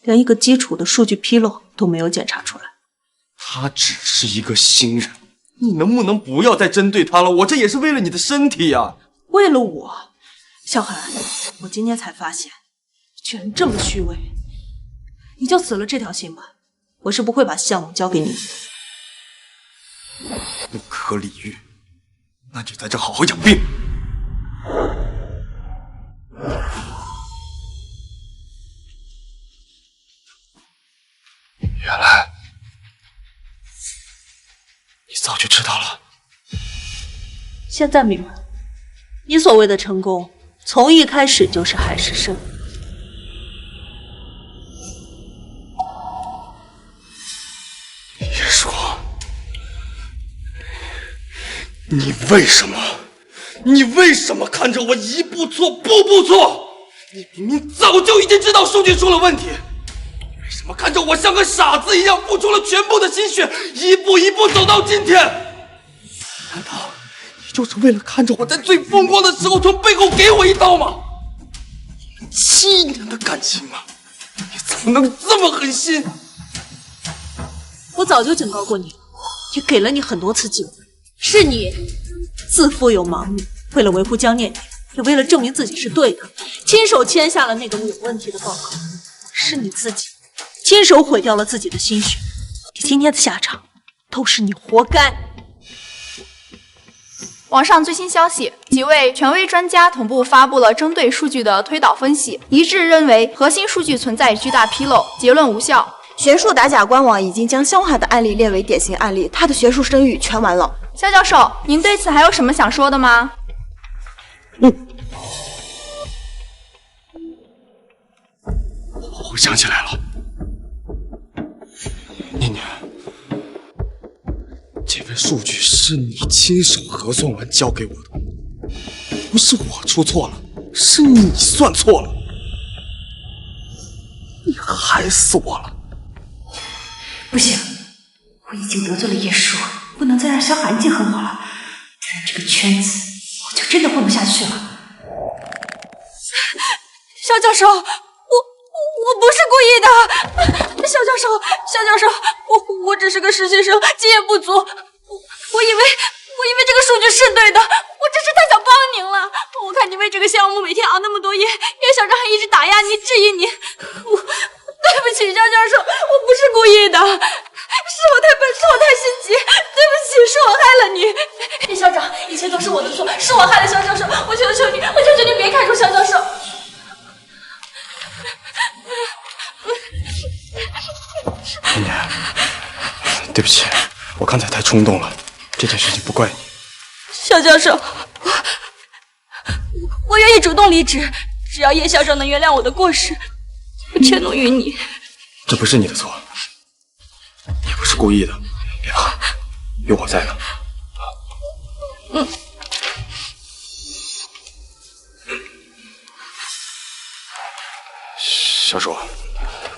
連一個基礎的數據紕漏都沒有檢查出來。他只是一個新人，你能不能不要再針對他了？我這也是為了你的身體呀。為了我，小寒，我今天才發現，居然這麼虛偽。你就死了這條心吧，我是不會把項目交給你的。不可理喻，那就在這好好養病。原來你早就知道了。現在明白了，你所謂的成功，從一開始就是海市蜃樓。葉叔，你為什麼看着我一步錯步步錯？你明明早就已經知道數據出了問題，為什麼看着我像個傻子一樣付出了全部的心血，一步一步走到今天？難道你就是為了看着我在最風光的時候從背後給我一刀嗎？我們7年的感情啊，你怎麼能這麼狠心？我早就警告過你，也給了你很多次機會，是你自負又盲目，為了維護江念念，也為了證明自己是對的，親手簽下了那個有問題的報告。是你自己親手毀掉了自己的心血，你今天的下場都是你活該。網上最新消息，幾位權威專家同步發布了針對數據的推導分析，一致認為核心數據存在巨大紕漏，結論無效。學術打假官網已經將蕭寒的案例列為典型案例，他的學術聲譽全完了。蕭教授，您對此還有什麼想說的嗎？我想起來了，念念，這份數據是你親手核算完交給我的，不是我出錯了，是你算錯了，你害死我了。不行，我已經得罪了葉叔，不能再讓蕭寒記恨我了，在這個圈子我就真的混不下去了。蕭教授，我不是故意的，蕭教授，我只是個實習生，經驗不足，我以為這個數據是對的，我真是太想幫您了。我看你為這個項目每天熬那麼多夜，葉校長還一直打壓你、質疑你，對不起，蕭教授，我不是故意的，是我太笨，是我太心急，對不起，是我害了你。葉校長，一切都是我的錯，是我害了蕭教授，我求求你別開除蕭教授。念念，對不起，我剛才太衝動了，這件事情不怪你。蕭教授，我願意主動離職，只要葉校長能原諒我的過失，我全能於你。這不是你的錯，也不是故意的，別怕，有我在呢。噓。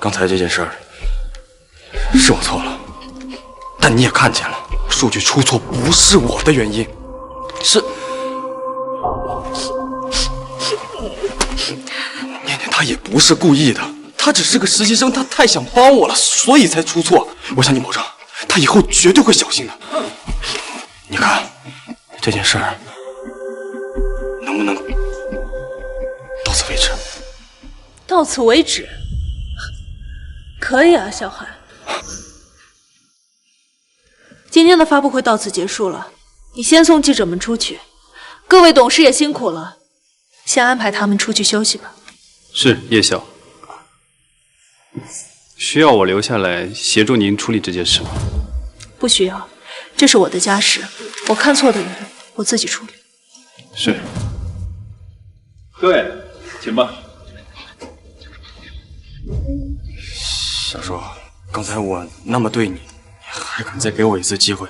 刚才这件事儿是我错了，但你也看见了，数据出错不是我的原因，是念念她也不是故意的，她只是个实習生，她太想幫我了，所以才出錯。我向你保證，她以後絕對會小心的。你看這件事兒能不能到此為止？到此為止，可以啊，小海。今天的發布會到此結束了，你先送記者們出去，各位董事也辛苦了，先安排他們出去休息吧。是葉校，需要我留下來協助您處理這件事嗎？不需要，這是我的家事，我看錯的人，我自己處理。是。各位，請吧。小叔，剛才我那麼對你，你還敢再給我一次機會，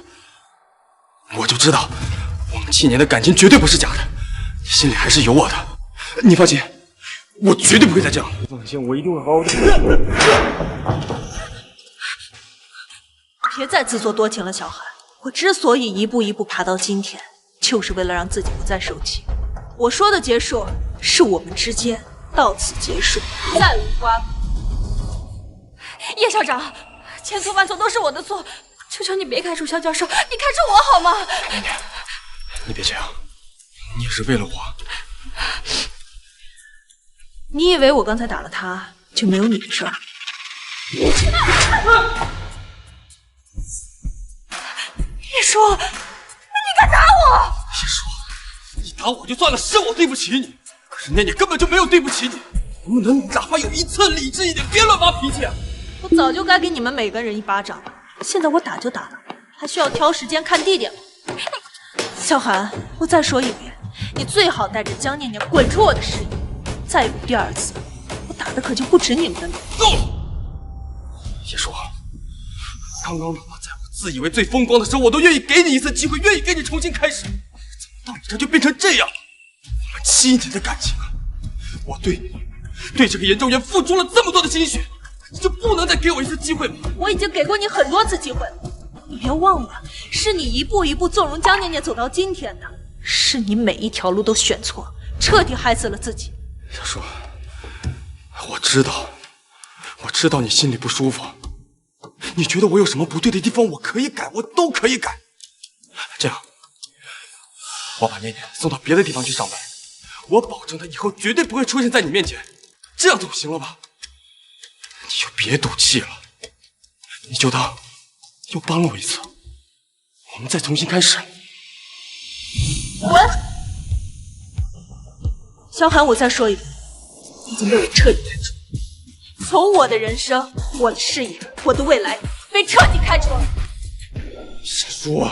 我就知道我們7年的感情絕對不是假的，你心裡還是有我的。你放心，我絕對不會再這樣。放心，我一定會好好的。別再自作多情了，小海。我之所以一步一步爬到今天，就是為了讓自己不再受氣。我說的結束，是我們之間到此結束，再無瓜葛。葉校長，千錯萬錯都是我的錯，求求你別開除蕭教授，你開除我好嗎？念念，你別這樣，你也是為了我。你以為我剛才打了他，就沒有你的事兒？葉叔，你敢打我？葉叔，你打我就算了，是我對不起你，可是念念根本就沒有對不起你，能不能哪怕有一次理智一點，別亂發脾氣啊！我早就該給你們每個人一巴掌了，現在我打就打了，還需要挑時間看地點嗎？小韓，我再說一遍，你最好帶着江念念滾出我的視野，再有第二次，我打的可就不止你們的臉。夠了！葉叔，剛剛哪怕在我自以為最風光的時候，我都願意給你一次機會，願意跟你重新開始，怎麼到你這就變成這樣？我們7年的感情啊，我對你，對這個研究員付出了這麼多的心血。你就不能再給我一次機會嗎？我已經給過你很多次機會了，你別忘了，是你一步一步縱容江念念走到今天的，是你每一條路都選錯，徹底害死了自己。小叔，我知道你心裡不舒服，你覺得我有什麼不對的地方，我可以改，我都可以改。這樣，我把念念送到別的地方去上班，我保證她以後絕對不會出現在你面前，這樣總行了吧？你就別賭氣了，你就當又幫了我一次，我們再重新開始。滾！蕭寒，我再說一遍，你已經被我徹底開除，從我的人生、我的事業、我的未來被徹底開除了。小叔，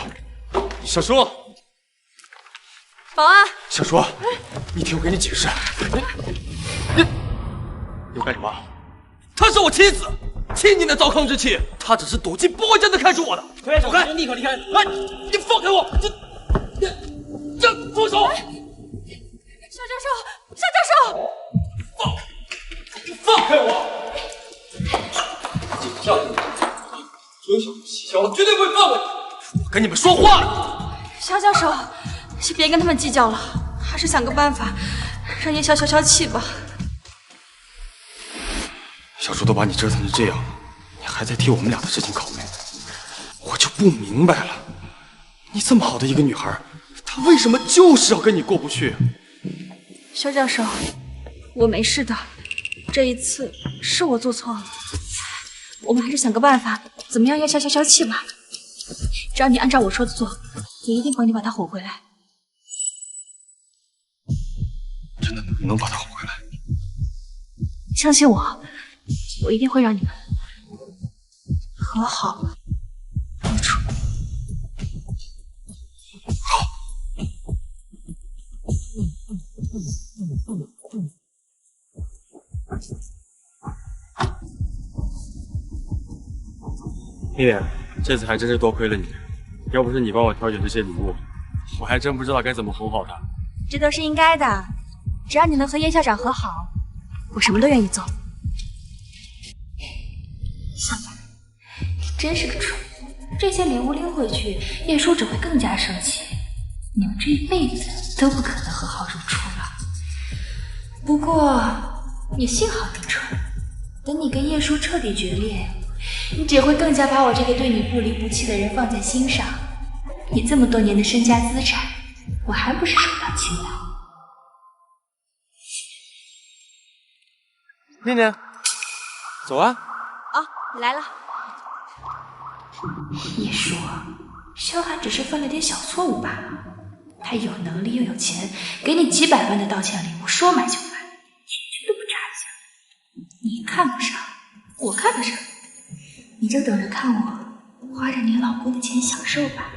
小叔，保安，小叔，你聽我給你解釋，你幹什麼？她是我妻子，7年的糟糠之妻，她只是賭氣，不會真的開除我的。走開，立刻離開！哎，你放開我！這住手！蕭教授，蕭教授，放開我！這樣子，有小蹊蹺，我絕對不會放過你。我跟你們說話了。蕭教授，先別跟他們計較了，還是想個辦法，讓葉蕭消消氣吧。小叔都把你折騰成這樣，你還在替我們倆的事情考慮，我就不明白了。你這麼好的一個女孩，她為什麼就是要跟你過不去？蕭教授，我沒事的，這一次是我做錯了，我們還是想個辦法，怎麼樣要消消氣吧。只要你按照我說的做，我一定幫你把她哄回來。真的能把她哄回來？相信我。我一定會讓你們和好如初。好。念念，這次還真是多虧了你，要不是你幫我挑選這些禮物，我還真不知道該怎麼哄好她。這都是應該的，只要你能和葉校長和好，我什麼都願意做。真是个蠢货！這些禮物拎回去，葉叔只會更加生氣。你們這一輩子都不可能和好如初了。不過，也幸好你蠢，等你跟葉叔徹底決裂，你只會更加把我這個對你不離不棄的人放在心上。你這麼多年的身家資產，我還不是手到擒來？念念，走啊！哦，來了。葉叔，蕭寒只是犯了點小錯誤罷了。他有能力又有錢，給你幾百萬的道歉禮物，說買就買，一句都不眨一下。你看不上，我看得上，你就等着看我花着你老公的錢享受吧。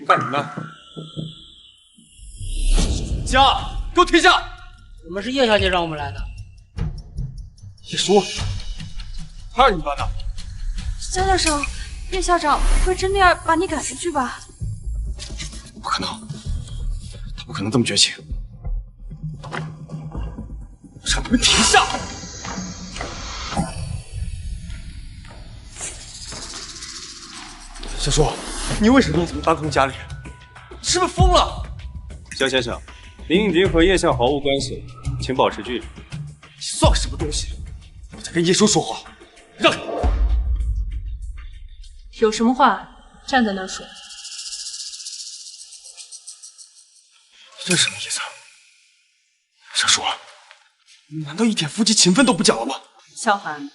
干什么呢？家，给我停下！我们是叶小姐让我们来的。叶叔，他是你班的？江教授，叶校长不会真的要把你赶出去吧？不可能，他不可能这么绝情。让你们停下！小叔，你为什么从当空家里？是不是疯了？江先生，您已经和叶校毫无关系了，请保持距离。你算个什么东西？我在跟叶叔说话，让开！有什么话站在那儿说。这是什么意思？小叔，你难道一点夫妻情分都不讲了吗？萧寒，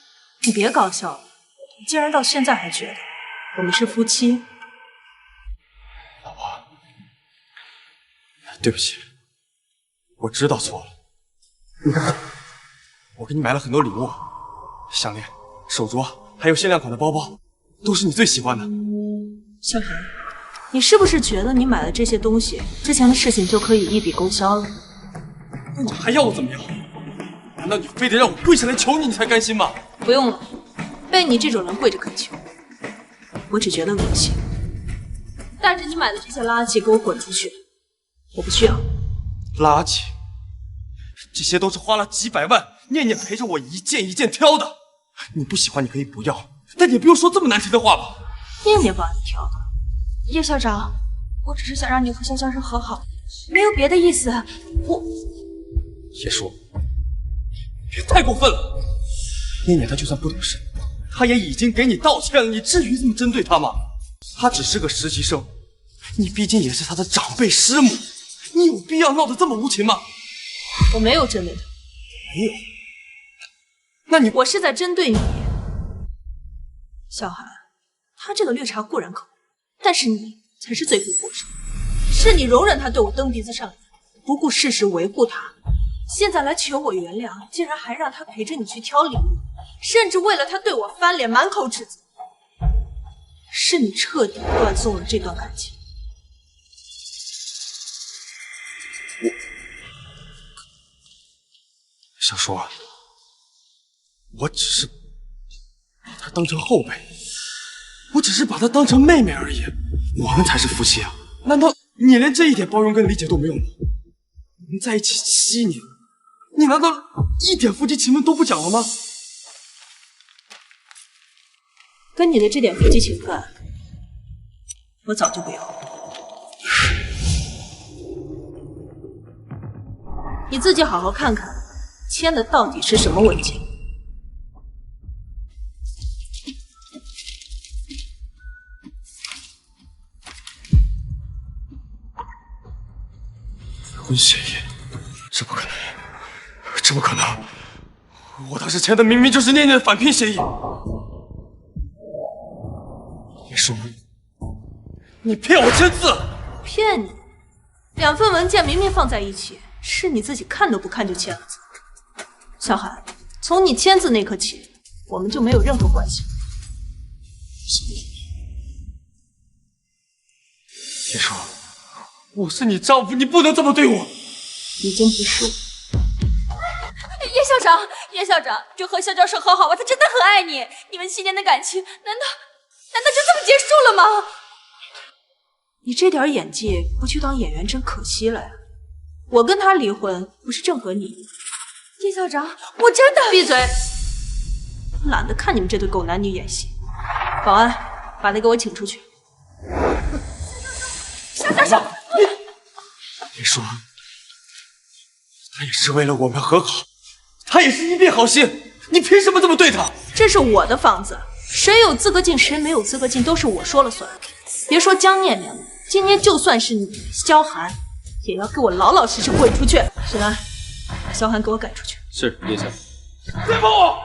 你别搞笑了，你竟然到现在还觉得我们是夫妻。老婆，对不起，我知道錯了。你看，我給你買了很多禮物，項鏈、手鐲，還有限量款的包包，都是你最喜歡的。萧寒，你是不是覺得你買了這些東西，之前的事情就可以一筆勾銷了？那你還要我怎麼樣？難道你非得讓我跪下來求你，你才甘心嗎？不用了，被你這種人跪着懇求，我只覺得惡心。帶着你買的這些垃圾給我滾出去！我不需要。垃圾？這些都是花了幾百萬，念念陪着我一件一件挑的。你不喜歡你可以不要，但你也不用說這麼難聽的話吧。念念幫你挑的。葉校長，我只是想讓你和蕭教授和好，沒有別的意思。我……葉叔，別太過分了。念念她就算不懂事，她也已經給你道歉了，你至於這麼針對她嗎？她只是個實習生，你畢竟也是她的長輩師母，你有必要鬧得這麼無情嗎？我沒有針對她。沒有？那你……我是在針對你。小寒，他這個綠茶固然可惡，但是你才是罪魁禍首。是你容忍他對我蹬鼻子上臉，不顧事實維護他，現在來求我原諒，竟然還讓他陪着你去挑禮物，甚至為了他對我翻臉，滿口指責。是你徹底斷送了這段感情。小叔，我只是把她當成後輩，我只是把她當成妹妹而已。我們才是夫妻啊！難道你連這一點包容跟理解都沒有嗎？我們在一起7年，你難道一點夫妻情分都不講了嗎？跟你的這點夫妻情分，我早就不要了。你自己好好看看，簽的到底是什麼文件？離婚協議？這不可能，這不可能！我當時簽的明明就是念念的返聘協議。你說，你騙我簽字？騙你？兩份文件明明放在一起，是你自己看都不看就簽了字。小寒，從你簽字那刻起，我們就沒有任何關係。你說，我是你丈夫，你不能這麼對我。已經不是我。葉校長，叶校长，就和肖教授和好吧，他真的很爱你。你们7年的感情，难道就这么结束了吗？你这点演技不去当演员真可惜了呀！我跟他离婚不是正合你意？叶校长，我真的……闭嘴！懒得看你们这对狗男女演戏。保安，把他给我请出去。肖教授，别说，他也是为了我们和好，他也是一片好心，你凭什么这么对他？这是我的房子，谁有资格进，谁没有资格进，都是我说了算。别说江念念了，今天就算是你萧寒，也要给我老老实实滚出去。沈安，把萧寒给我赶出去。是，叶校。别碰我！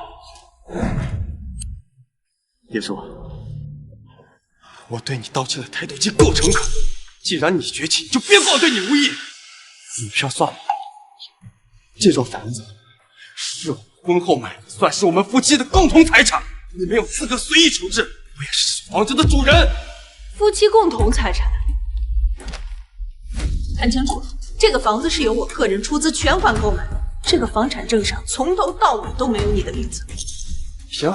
叶叔，我对你道歉的态度已经够诚恳，既然你绝情，就别怪我对你无义。女票算了，这幢房子是我婚后买的，算是我们夫妻的共同财产，你没有资格随意处置。我也是房子的主人。夫妻共同财产，看清楚了，这个房子是由我个人出资全款购买的，这个房产证上从头到尾都没有你的名字。行，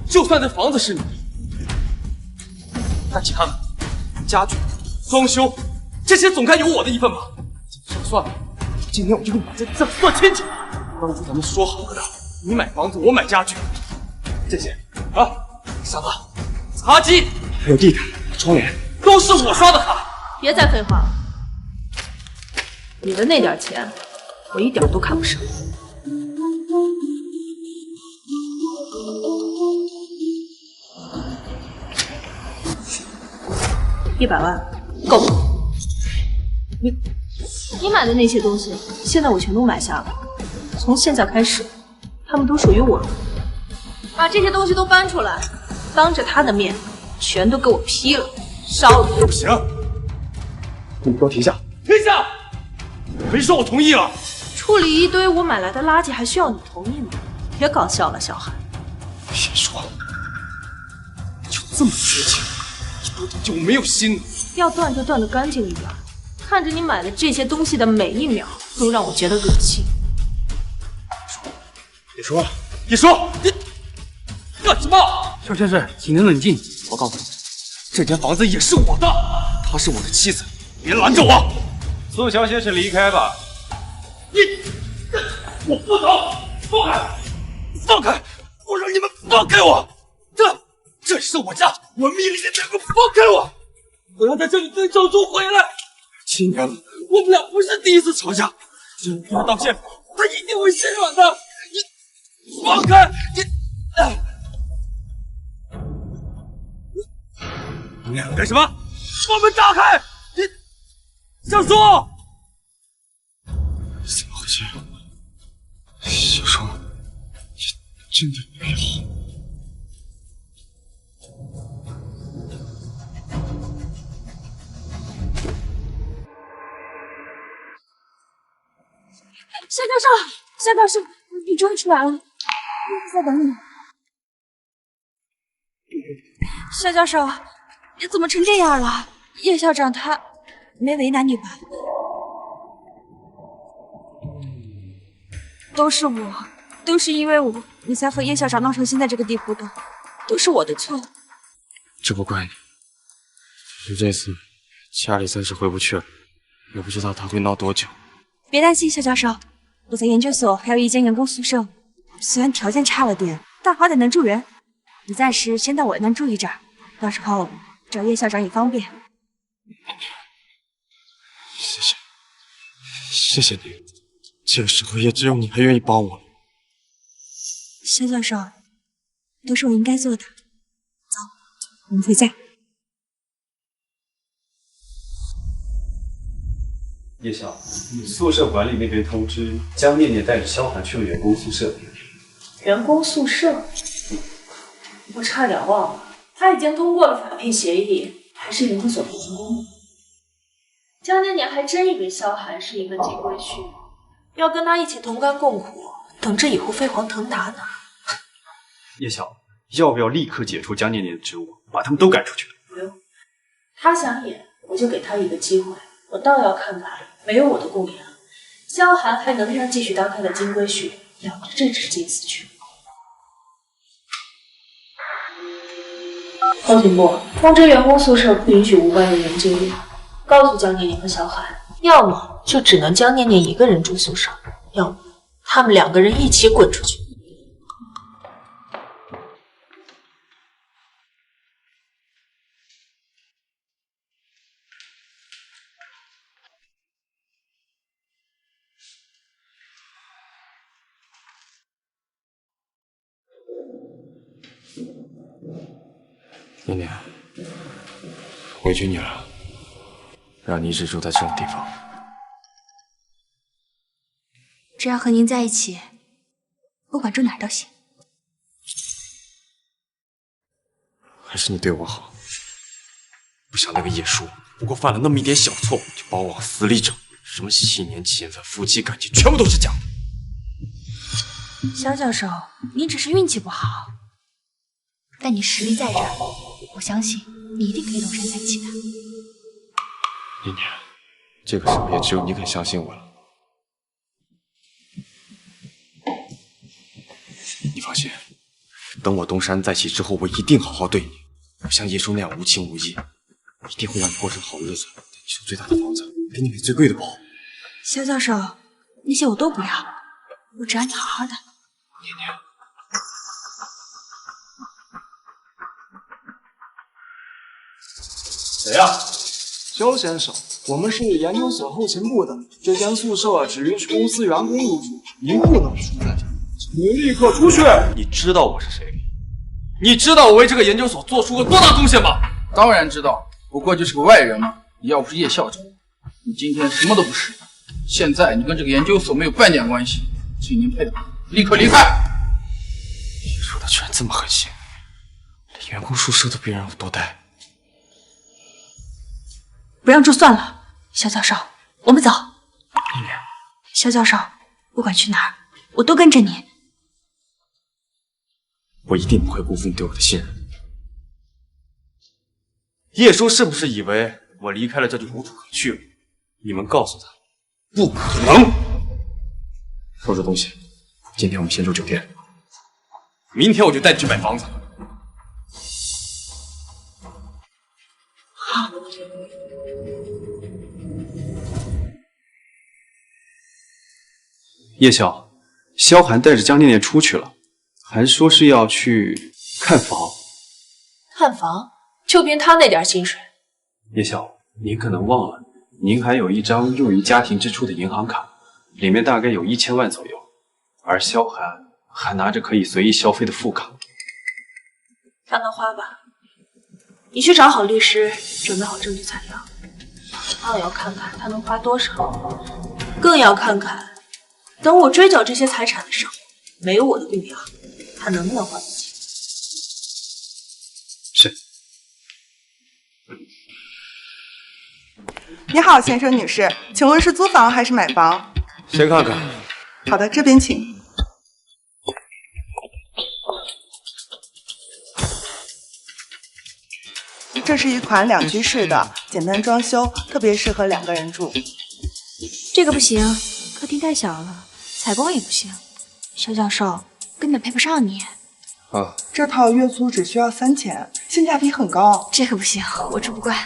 就算这房子是你的，那其他的家具、装修这些总该有我的一份吧？算了，今天我就跟你把这账算清楚。当初咱们说好的，你买房子，我买家具，这些啊，沙发、茶几，还有地毯、窗帘，都是我刷的卡。别再废话了，你的那点钱，我一点都看不上。100万够。你买的那些东西，现在我全都买下了。从现在开始，他们都属于我了。把这些东西都搬出来，当着他的面，全都给我劈了，烧了。不行，你给我停下！停下！没说我同意了。处理一堆我买来的垃圾，还需要你同意吗？别搞笑了，小韩。别说，就这么绝情，一点就没有心了。要断就断得干净一点。看着你买的这些东西的每一秒，都让我觉得恶心。别说了，别说，你干什么？肖先生，请您冷静。我告诉你，这间房子也是我的，她是我的妻子，别拦着我。宋肖先生离开吧。我不走！放开！放开！我让你们放开我！这是我家，我命令你们给我放开我！我要在这里跟小猪回来。7年了，我们俩不是第一次吵架，只要跟他道歉，他一定会心软的。你放开！你俩干什么？把门打开！你，小猪！怎么回事？小双也真的没好。夏教授，夏教授，你终于出来了，我在等你。夏教授，你怎么成这样了？叶校长他没为难你吧？都是我，都是因为我，你才和叶校长闹成现在这个地步的，都是我的错。这不怪你，只是这次家里暂时回不去了，也不知道他会闹多久。别担心，夏教授，我在研究所还有一间员工宿舍，虽然条件差了点，但好歹能住人。你暂时先到我那住一阵，到时候找叶校长也方便。谢谢，谢谢你。这个时候也只有你还愿意帮我。肖教授，都是我应该做的。走，我们回家。叶晓，你宿舍管理那边通知，江念念带着萧寒去了员工宿舍。员工宿舍？我差点忘了，他已经通过了返聘协议，还是研究所培训工。江念念还真以为萧寒是一个金龟婿，要跟他一起同甘共苦，等着以后飞黄腾达呢。叶晓，要不要立刻解除江念念的职务，把他们都赶出去？不用，他想演，我就给他一个机会。我倒要看看，没有我的供养，萧寒还能让继續當他的金龜婿，要的正是金絲雀。后勤部通知员工宿舍不允许无关人员进入，告訴江念念和小海，要麼就只能江念念一個人住宿舍，要麼他們2個人一起滾出去。念念，委屈你了，让你一直住在这种地方。只要和您在一起，不管住哪儿都行。还是你对我好，不像那个叶叔，不过犯了那么一点小错就把我往死里整，什么7年7分、夫妻感情，全部都是假的。萧教授，你只是运气不好，但你實力在這兒，我相信你一定可以東山再起的。念念，這個時候也只有你肯相信我了。你放心，等我東山再起之後，我一定好好對你，不像葉叔那樣無情無義，一定會讓你過上好日子，帶你住最大的房子，給你買最貴的包。蕭教授，那些我都不要，我只要你好好的。念念。誰呀？蕭先生，我們是研究所後勤部的，這間宿舍只允許公司員工入住，您不能住在這，請您立刻出去。你知道我是誰？你知道我為這個研究所做出過多大貢獻嗎？當然知道，不過就是個外人嘛。你要不是葉校長，你今天什麼都不是。現在你跟這個研究所沒有半點關係，請您配合，立刻離開。葉叔他居然這麼狠心，連員工宿舍都別讓我多待。不讓住算了，蕭教授，我們走。念念，蕭教授，不管去哪兒，我都跟着你。我一定不會辜負你對我的信任。葉叔是不是以為我離開了這就無處可去了？你們告訴他，不可能。收拾東西，今天我們先住酒店，明天我就帶你去買房子。好。叶晓，萧寒帶着江念念出去了，還說是要去看房。看房？就憑他那點薪水？葉曉，您可能忘了，您還有一張用於家庭支出的銀行卡，裡面大概有1000萬左右，而蕭寒還拿着可以隨意消費的副卡。讓他花吧，你去找好律師，準備好證據材料。我要看看他能花多少，更要看看。等我追繳這些財產的時候，沒有我的供養，他能不能還得起？是。你好，先生女士，請問是租房還是買房？先看看。好的，這邊請。這是一款2居室的，簡單裝修，特別適合2個人住。這個不行，客廳太小了。採光也不行，蕭教授根本配不上你。啊，這套月租只需要3000，性價比很高。這個不行，我住不慣。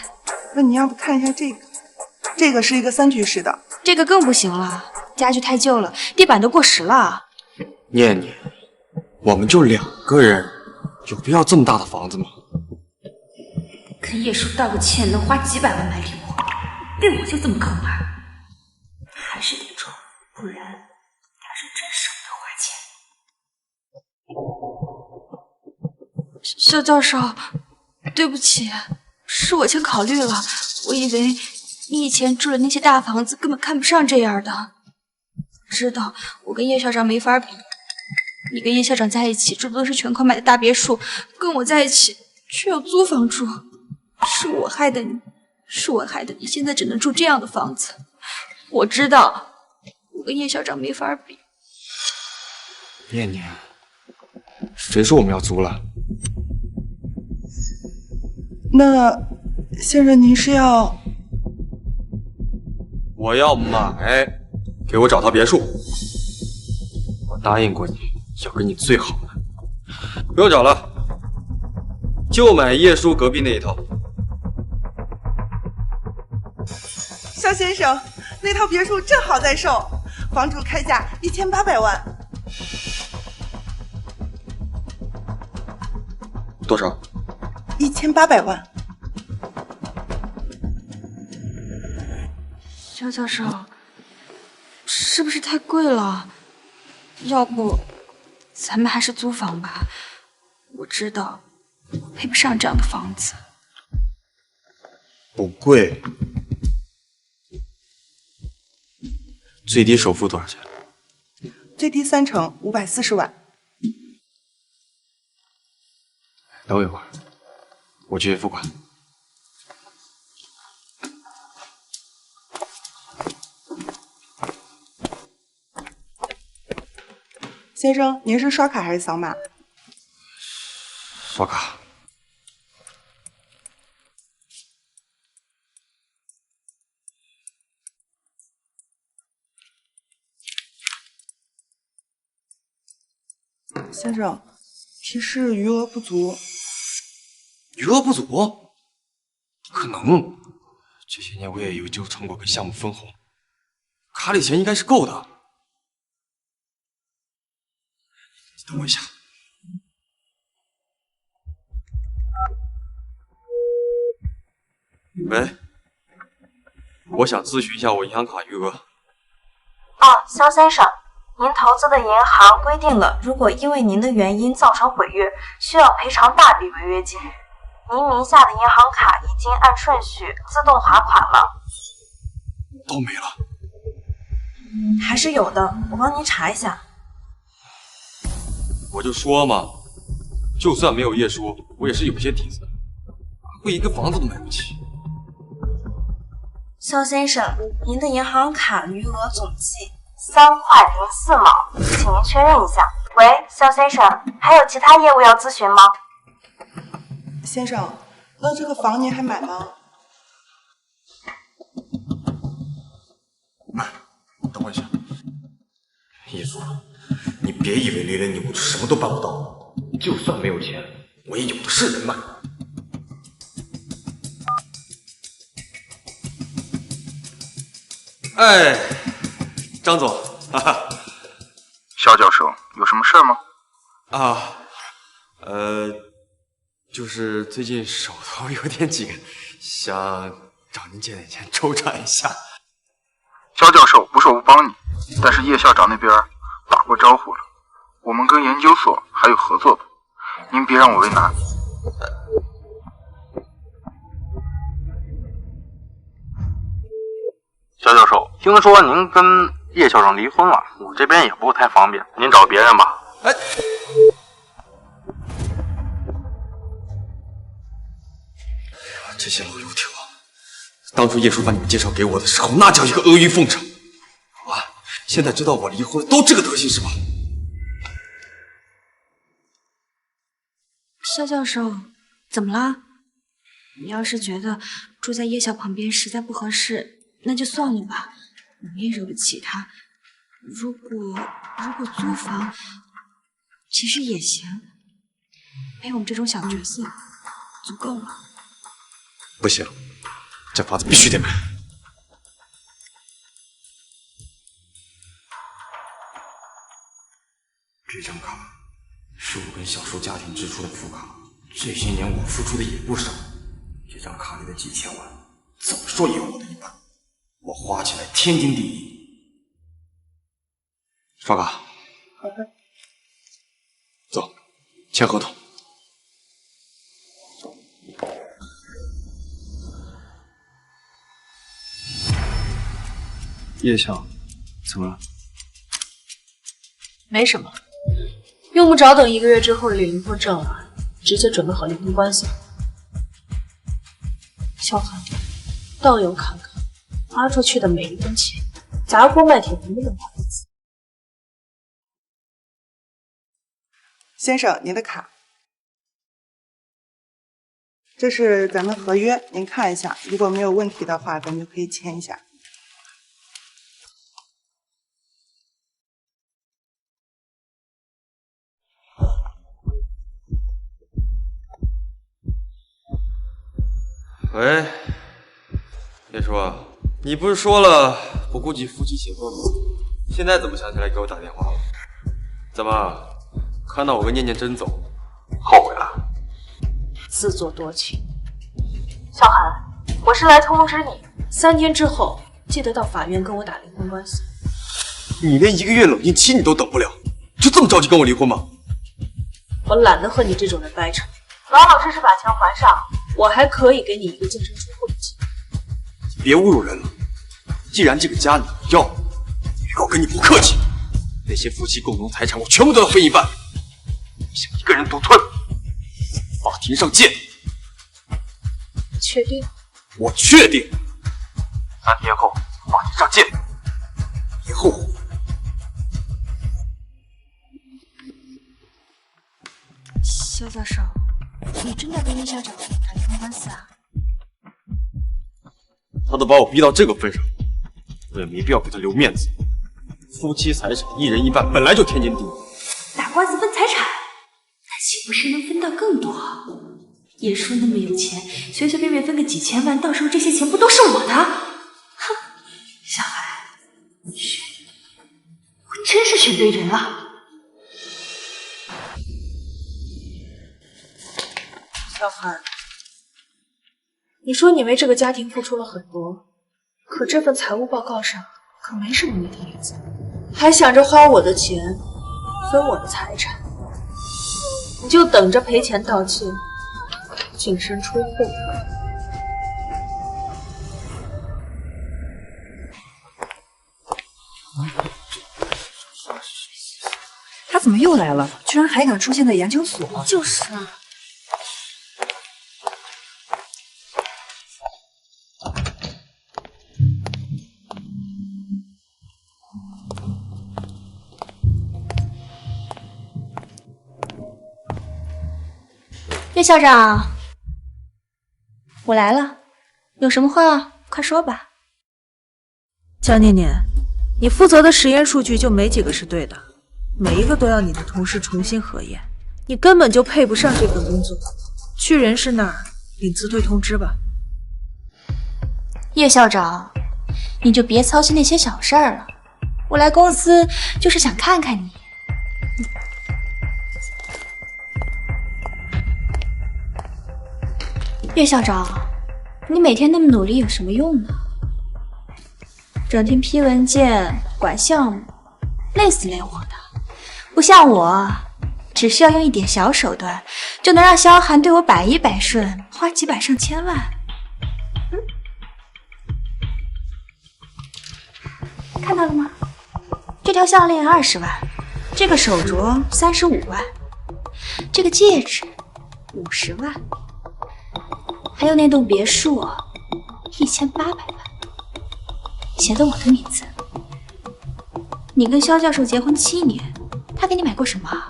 那你要不看一下這個？這個是一個3居室的。這個更不行了，家具太舊了，地板都過時了。念念，我們就2個人，有必要這麼大的房子嗎？跟葉叔道個歉，能花幾百萬買禮物，對我就這麼坑兒，還是得住，不然。是真捨不得花錢。蕭教授，對不起，是我先考慮了，我以為你以前住的那些大房子根本看不上這樣的。知道我跟葉校長沒法比，你跟葉校長在一起住的都是全款買的大別墅，跟我在一起卻要租房住，是我害的你，是我害的你現在只能住這樣的房子。我知道我跟葉校長沒法比。念念，誰說我們要租了？那先生您是要？我要買。给我找套別墅。我答應過你要給你最好的。不用找了，就買葉叔隔壁那一套。肖先生，那套別墅正好在售，房主開價1800萬。多少？1800萬。肖教授，是不是太貴了？要不咱們還是租房吧？我知道我配不上這樣的房子。不貴，最低首付多少錢？最低3成，540萬。等我一會兒，我去付款。先生，您是刷卡還是掃碼？刷卡。先生，提示餘額不足。餘額不足？不可能！這些年我也有就成果給項目分紅，卡裡錢應該是夠的。等我一下。喂，我想諮詢一下我銀行卡餘額。肖先生，您投資的銀行規定了，如果因為您的原因造成毀約，需要賠償大筆違約金。您名下的銀行卡已經按順序自動劃款了。都沒了？還是有的，我幫您查一下。我就說嘛，就算沒有葉叔，我也是有些底子的，會一個房子都買不起。肖先生，您的銀行卡餘額總計3.04毛，請您確認一下。喂，肖先生，還有其他業務要諮詢嗎？先生，那這個房您還買嗎？等我一下，葉叔，你別以為離了你我就什麼都辦不到，就算沒有錢，我也有的是人脈。哎，張總，哈哈，肖教授，有什麼事嗎？就是最近手頭有點緊，想找您借點錢周轉一下。肖教授，不是我不幫你，但是葉校長那邊打過招呼了，我們跟研究所還有合作的，您別讓我為難。肖教授，聽說您跟葉校長離婚了，我這邊也不太方便，您找別人吧。這些老油條，當初葉叔把你們介紹給我的時候，那叫一個阿諛奉承。現在知道我離婚了，都這個德行是吧？肖教授，怎麼了？你要是覺得住在葉校旁邊實在不合適，那就算了吧，你也惹不起他。如果租房，其實也行，陪我們這種小角色足夠了。不行，這房子必須得買。這張卡是我跟小叔家庭支出的副卡，這些年我付出的也不少。這張卡裡的幾千萬，怎麼說也有我的一半，我花起來天經地義。刷卡。好的。走，簽合同。葉校，怎麼了？沒什麼，用不着等1個月之後領離婚證了，直接準備好離婚關係。小韓，倒有看看，花出去的每一分錢，砸鍋賣鐵不那麼好意思。先生，您的卡，這是咱們合約，您看一下，如果沒有問題的話，咱就可以簽一下。喂，叶叔，你不是说了不顾及夫妻情分吗？现在怎么想起来给我打电话了？怎么看到我跟念念真走，后悔了？自作多情。小韩，我是来通知你，3天之后记得到法院跟我打离婚官司。你连1个月冷静期你都等不了，就这么着急跟我离婚吗？我懒得和你这种人掰扯，老老实实把钱还上，我还可以给你一个净身出户的机会。别侮辱人了，既然这个家你要，预告跟你不客气，那些夫妻共同财产我全部都要分一半，你想一个人独吞？法庭上见。确定？我确定。3天后法庭上见，别后悔。肖教授，你真的跟叶校长打离婚官司啊？他都把我逼到这个份上，我也没必要给他留面子。夫妻财产1人1半，本来就天经地义。打官司分財產，那豈不是能分到更多？葉叔那麼有錢，隨隨便便分個幾千萬，到時候這些錢不都是我的？哼，小孩，選，我真是選對人了。小韩，你說你為這個家庭付出了很多，可這份財務報告上可沒什麼你的影子，還想着花我的錢，分我的財產，你就等着賠錢道歉，淨身出戶。他怎麼又來了？居然還敢出現在研究所？就是啊。叶校長，我來了，有什麼話快說吧。江念念，你負責的實驗數據就沒幾個是對的，每一個都要你的同事重新核驗，你根本就配不上這份工作，去人事那兒領辭退通知吧。葉校長，你就別操心那些小事兒了，我來公司就是想看看你。葉校長，你每天那麼努力有什麼用呢？整天批文件、管項目，累死累活的。不像我，只需要用一點小手段，就能讓蕭寒對我百依百順，花幾百上千萬。看到了嗎？這條項鏈20萬，這個手鐲35萬，這個戒指50萬。還有那棟別墅，1800萬，寫的我的名字。你跟蕭教授結婚7年，他給你買過什麼？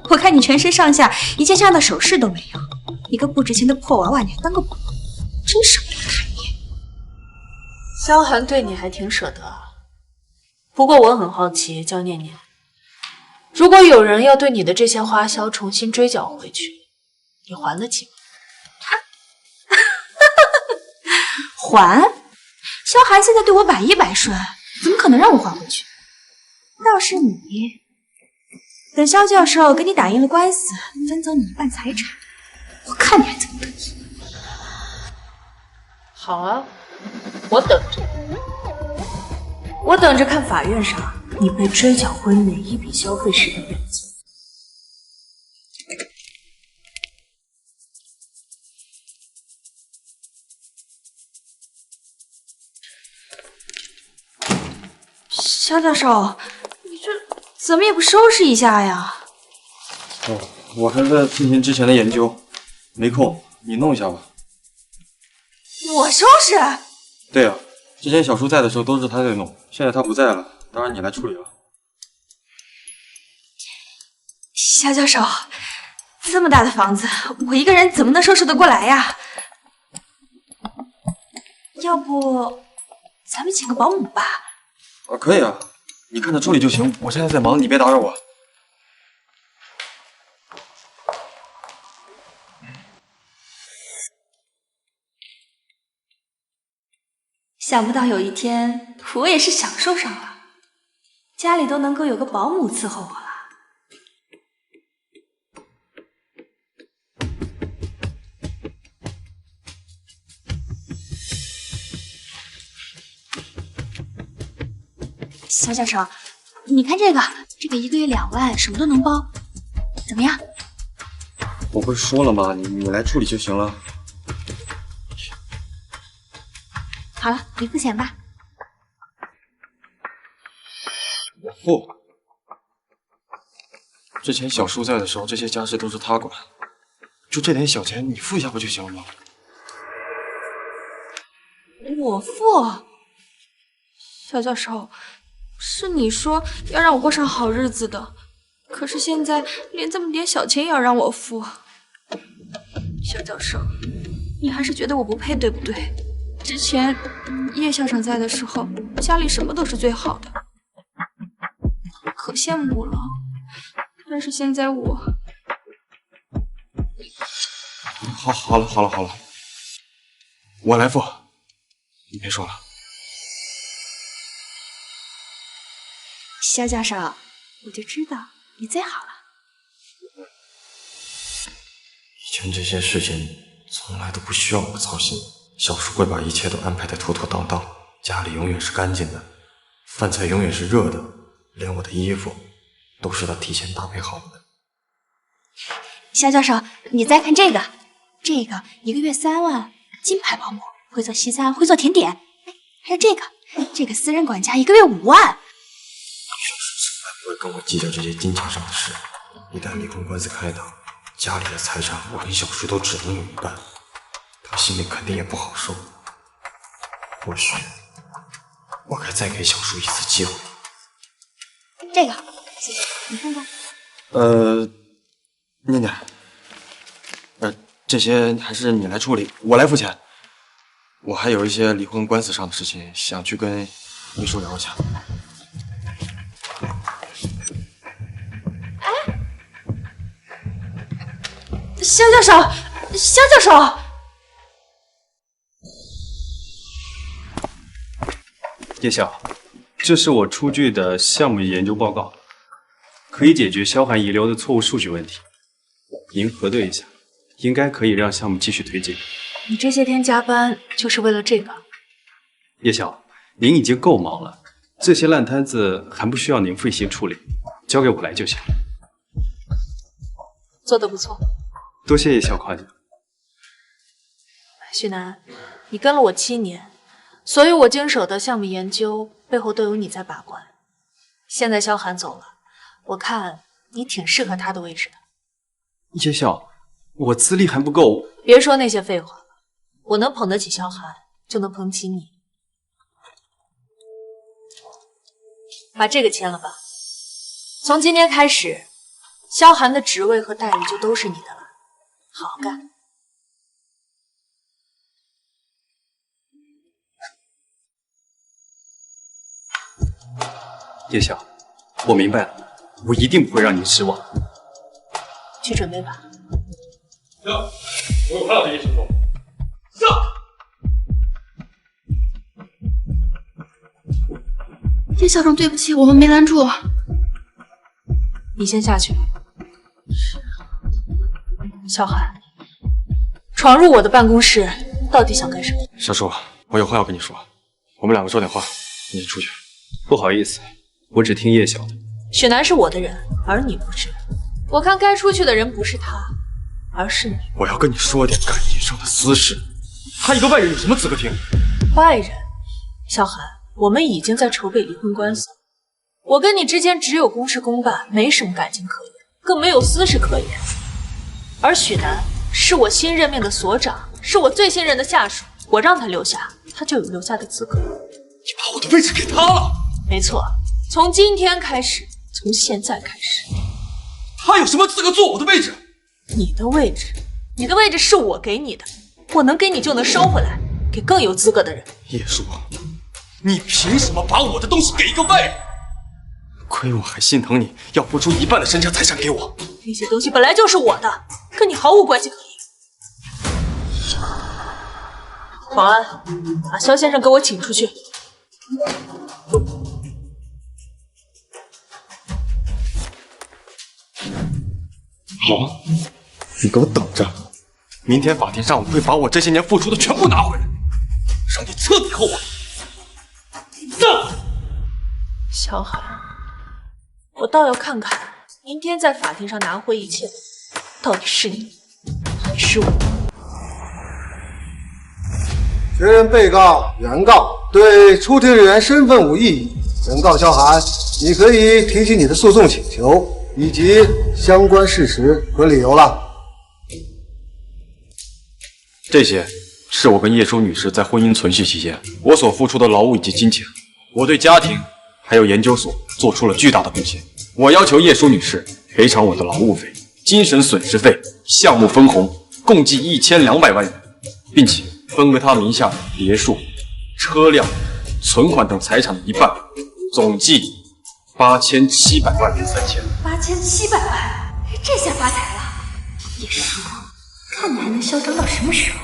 我看你全身上下一件這樣的首飾都沒有，一個不值錢的破娃娃，你還當個寶，真捨不得看一眼。蕭寒對你還挺捨得，不過我很好奇，江念念，如果有人要對你的這些花銷重新追繳回去，你還得起嗎？還？蕭寒現在對我百依百順，怎麼可能讓我還回去？倒是你，等蕭教授跟你打贏了官司，分走你一半財產，我看你還怎麼得意。好啊，我等着。我等着看法院上你被追繳回哪一筆消費時的表情。蕭教授，你這怎麼也不收拾一下呀？哦，我還在進行之前的研究，沒空，你弄一下吧。我收拾？對啊，之前小叔在的時候都是他在弄，現在他不在了，當然你來處理了。蕭教授，這麼大的房子，我一個人怎麼能收拾得過來呀？要不咱們請個保姆吧？可以啊，你看着處理就行，我現在在忙，你別打擾我。想不到有一天我也是享受上了，家里都能够有个保姆伺候我了。肖教授，你看这个1个月2万，什么都能包，怎么样？我不是说了吗？你来处理就行了。好了，你付钱吧。我付。之前小叔在的时候，这些家事都是他管，就这点小钱，你付一下不就行了吗？我付。肖教授，是你说要让我过上好日子的，可是现在连这么点小钱也要让我付。肖教授，你还是觉得我不配，对不对？之前叶校长在的时候，家里什么都是最好的，可羡慕了。但是现在我……好了，我来付，你别说了。肖教授，我就知道你最好了。以前这些事情从来都不需要我操心。小叔会把一切都安排得妥妥当当，家里永遠是乾淨的，飯菜永遠是熱的，連我的衣服都是他提前搭配好的。肖教授，你再看這個1個月3萬，金牌保姆，會做西餐，會做甜點。還有這個私人管家，1個月5萬。小叔從來不會跟我計較這些金錢上的事，一旦離婚官司開打，家裡的財產我跟小叔都只能有一半。他心裡肯定也不好受，或許我該再給小叔一次機會。這個，謝謝，你看看。念念，這些還是你來處理，我來付錢。我還有一些離婚官司上的事情，想去跟秘書聊一下。哎，肖教授，肖教授。叶晓，这是我出具的项目研究報告，可以解決蕭寒遺留的錯誤數據問題。您核對一下，應該可以讓項目繼續推進。你這些天加班就是為了這個？葉曉，您已經夠忙了，這些爛攤子還不需要您費心處理，交給我來就行。做得不錯，多謝葉曉誇獎。許南，你跟了我7年。所以我經手的項目研究背後都有你在把關。現在蕭寒走了，我看你挺適合他的位置的。葉曉，我資歷還不夠。別說那些廢話了，我能捧得起蕭寒，就能捧起你。把這個簽了吧。從今天開始，蕭寒的職位和待遇就都是你的了。好好幹。葉曉，我明白了，我一定不會讓您失望。去準備吧。行，我有話要對葉師傅。上。葉校長，對不起，我們沒攔住。你先下去。蕭寒，闖入我的辦公室，到底想幹什麼？小叔，我有話要跟你說，我們兩個說點話，你先出去。不好意思，我只聽葉曉的。許南是我的人，而你不是。我看該出去的人不是他，而是你。我要跟你說點感情上的私事，他一個外人有什麼資格聽？外人？蕭寒，我們已經在籌備離婚官司，我跟你之間只有公事公辦，沒什麼感情可言，更沒有私事可言。而許南是我新任命的所長，是我最信任的下屬，我讓他留下，他就有留下的資格。你把我的位置給他了？沒錯，從今天開始，從現在開始，他有什麼資格坐我的位置？你的位置，你的位置是我給你的，我能給你就能收回來，給更有資格的人。葉叔，你憑什麼把我的東西給一個外人？虧我還心疼你，要撥出1半的身家財產給我。那些東西本來就是我的，跟你毫無關係可言。保安，把肖先生给我请出去。好，你给我等着，明天法庭上我会把我这些年付出的全部拿回来，让你彻底后悔。萧寒，我倒要看看明天在法庭上拿回一切的到底是你还是我。确认被告、原告对出庭人员身份无异议。原告萧寒，你可以提起你的诉讼请求以及相关事实和理由了。这些是我跟叶舒女士在婚姻存续期间我所付出的劳务以及金钱，我对家庭还有研究所做出了巨大的贡献。我要求叶舒女士赔偿我的劳务费、精神损失费、项目分红共计1200万元，并且分为她名下的别墅、车辆、存款等财产的一半，总计8700万元3千。8700万，这下发财了！叶舒，看你还能嚣张到什么时候？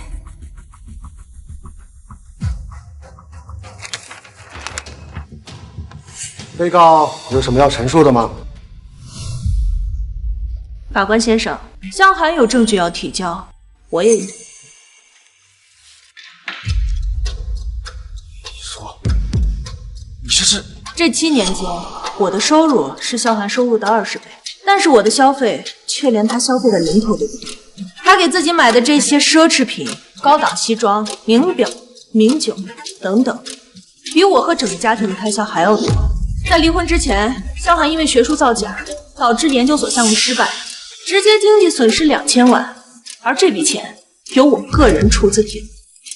被告有什么要陈述的吗？法官先生，萧寒有证据要提交，我也有。你说，你这是？这7年间，我的收入是萧寒收入的20倍，但是我的消费却連他消费的零头都不到。他给自己买的这些奢侈品、高档西装、名表、名酒等等，比我和整个家庭的开销还要多。在离婚之前，萧寒因为学术造假，导致研究所项目失败，直接经济损失2000万，而这笔钱由我个人出资贴。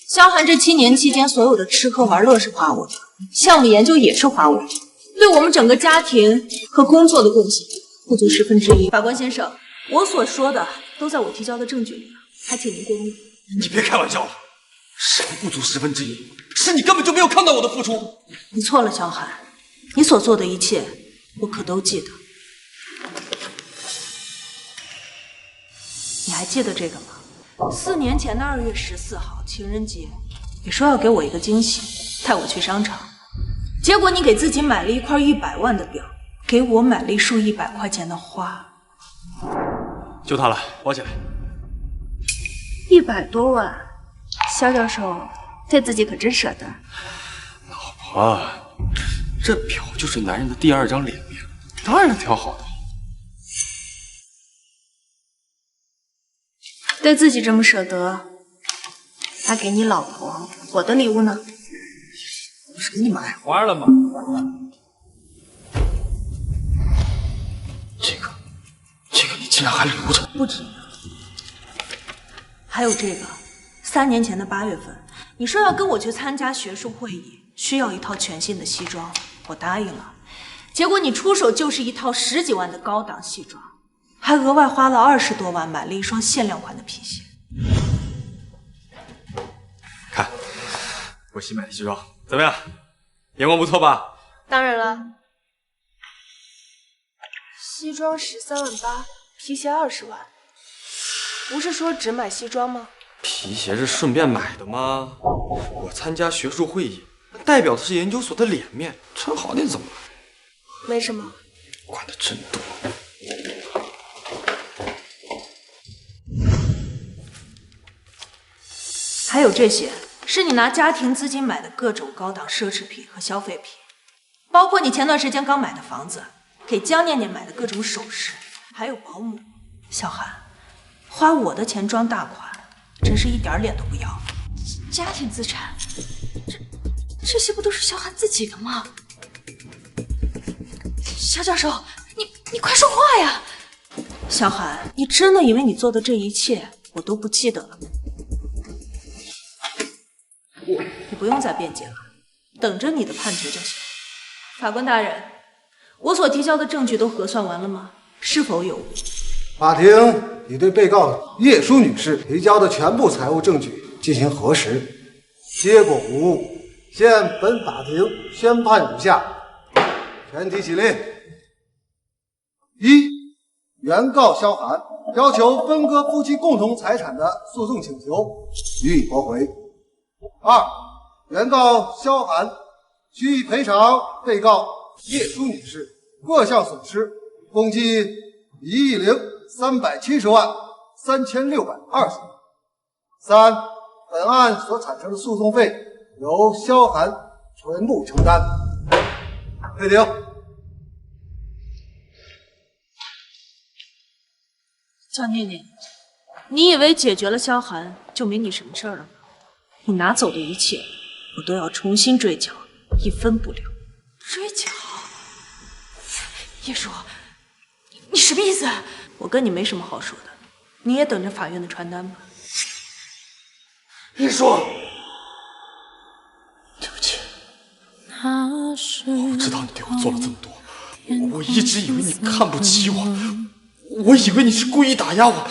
萧寒这7年期间所有的吃喝玩乐是花我的，项目研究也是花我的，对我们整个家庭和工作的贡献不足1/10。法官先生，我所说的都在我提交的证据里了，还请您过目。你别开玩笑了，什么不足1/10？是你根本就没有看到我的付出。你错了，萧寒，你所做的一切我可都记得。你还记得这个吗？4年前的2月14号情人节，你说要给我一个惊喜，带我去商场，结果你给自己买了一块100万的表，给我买了一束100块钱的花。就他了，包起来。100多万，萧教授对自己可真舍得。老婆，这表就是男人的第2张脸面，当然挑好的。对自己这么舍得，那给你老婆我的礼物呢？不是给你买花了吗？这个你竟然还留着？不止，还有这个，3年前的8月份，你说要跟我去参加学术会议，需要一套全新的西装，我答应了。结果你出手就是一套10几万的高档西装，还額外花了20多萬買了一雙限量款的皮鞋。看，我新买的西装怎麼樣？眼光不錯吧？當然了，西裝13萬8，皮鞋20萬，不是說只買西裝嗎？皮鞋是順便買的嗎？我參加學術會議，代表的是研究所的臉面，穿好點怎麼了？沒什麼。管得真多。還有這些是你拿家庭資金買的各種高檔奢侈品和消費品，包括你前段時間剛買的房子，給江念念買的各種首飾，還有保姆。小韓，花我的錢裝大款，真是一點臉都不要。家庭資產，這些不都是小韓自己的嗎？蕭教授，你快說話呀！小韓，你真的以為你做的這一切我都不記得了嗎？你不用再辯解了，等着你的判決就行。法官大人，我所提交的證據都核算完了嗎？是否有誤？法庭已對被告葉舒女士提交的全部財務證據進行核實，結果無誤。現本法庭宣判如下：全體起立。一、原告蕭韓要求分割夫妻共同財產的訴訟請求予以駁回。2. 原告萧寒需赔偿被告叶舒女士各项损失，共计1亿370万3620元。3. 本案所产生的诉讼费由萧寒全部承担。退庭。江念念，你以为解决了萧寒就没你什么事儿了吗？你拿走的一切，我都要重新追缴，一分不留。追缴？叶舒，你什么意思？我跟你没什么好说的，你也等着法院的传单吧。叶舒，对不起，我知道你对我做了这么多，我一直以为你看不起我，我以为你是故意打压我。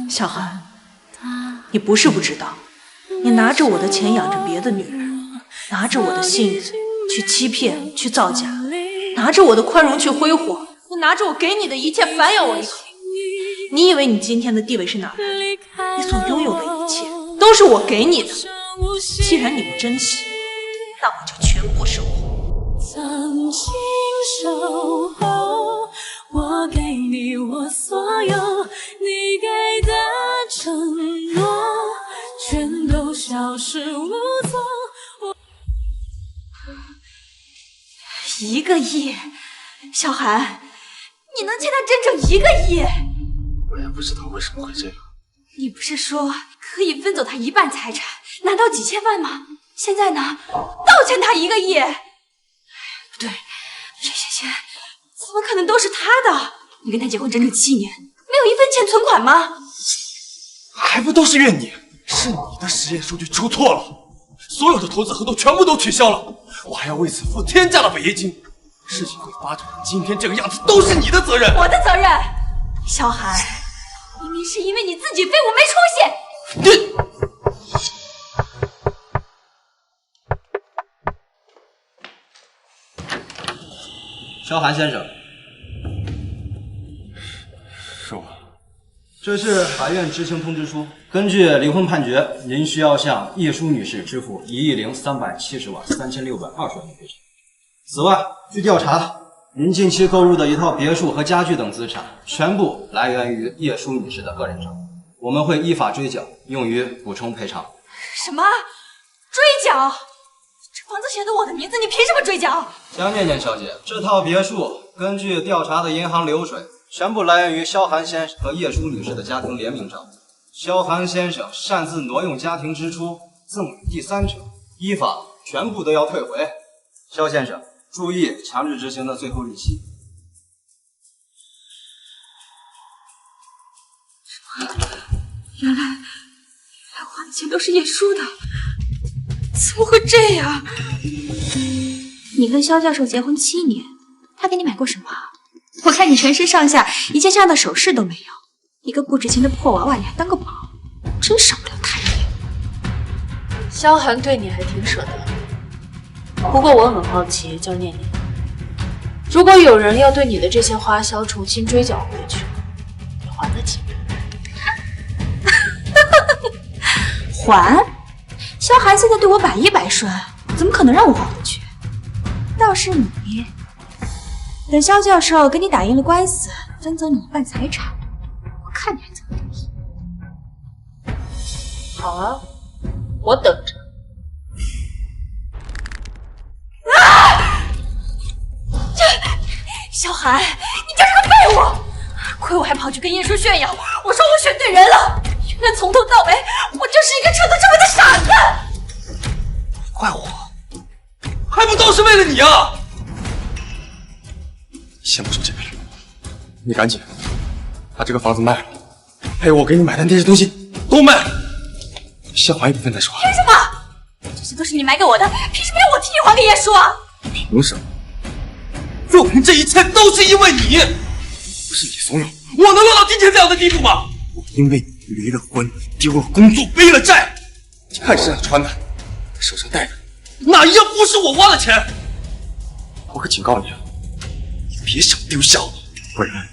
小寒，你不是不知道，你拿着我的钱养着别的女人，拿着我的信任去欺骗、去造假，拿着我的宽容去挥霍，你拿着我给你的一切反咬我一口。你以为你今天的地位是哪来的？你所拥有的一切都是我给你的。既然你不珍惜，那我就全部收获。曾经守候，我给你我所有，你给的承諾全都消失無蹤。1个亿，小寒，你能欠他整整1个亿？我也不知道为什么会这样。你不是说可以分走他1半財產，拿到幾千萬嗎？現在呢，倒欠他1個億。不對，這些錢怎麼可能都是他的？你跟他結婚整整7年，沒有1分錢存款嗎？還不都是怨你，是你的實驗數據出錯了，所有的投資合同全部都取消了，我還要為此付天價的違約金。事情會發展成今天這個樣子，都是你的責任。我的責任，小寒，明明是因為你自己廢物沒出息。你。萧寒先生，是我。这是法院知情通知书。根据离婚判决，您需要向叶舒女士支付1亿370万3620元赔偿。此外，据調查，您近期購入的一套別墅和家具等資產，全部來源於葉舒女士的個人賬戶，我們會依法追繳，用於補充賠償。什麼？追繳？這房子寫的我的名字，你憑什麼追繳？江念念小姐，這套別墅根據調查的銀行流水，全部來源於蕭寒先生和葉舒女士的家庭聯名賬戶。蕭寒先生擅自挪用家庭支出，贈與第三者，依法全部都要退回。蕭先生，注意強制執行的最後日期。原來我花的錢都是葉舒的，怎麼會這樣？你跟蕭教授結婚7年，他給你買過什麼？我看你全身上下一件這樣的首飾都沒有，一個不值錢的破娃娃你還當個寶，真賞不了他一眼。蕭寒對你還挺捨得。不過我很好奇，江念念，如果有人要對你的這些花銷重新追繳回去，你還得起嗎？還？蕭寒現在對我百依百順，怎麼可能讓我還回去？倒是你，等蕭教授跟你打贏了官司，分走你1半財產，我看你還怎麼得意。好啊，我等着。蕭寒，你就是個廢物！虧我還跑去跟葉舒炫耀，我說我選對人了，原來從頭到尾我就是一個徹頭徹尾的傻子。怪我，還不都是為了你啊！先不說這個了，你趕緊把這個房子賣了，還有我給你買的那些東西都賣了，先還一部分再說。憑什麼？這些都是你買給我的，憑什麼要我替你還給葉舒啊？憑什麼？就憑這一切都是因為你，不是你慫恿我能落到今天這樣的地步嗎？我因為你離了婚，丟了工作，背了債，你看身上穿的，手上戴的，哪一樣不是我花的錢？我可警告你，你別想丟下我，不然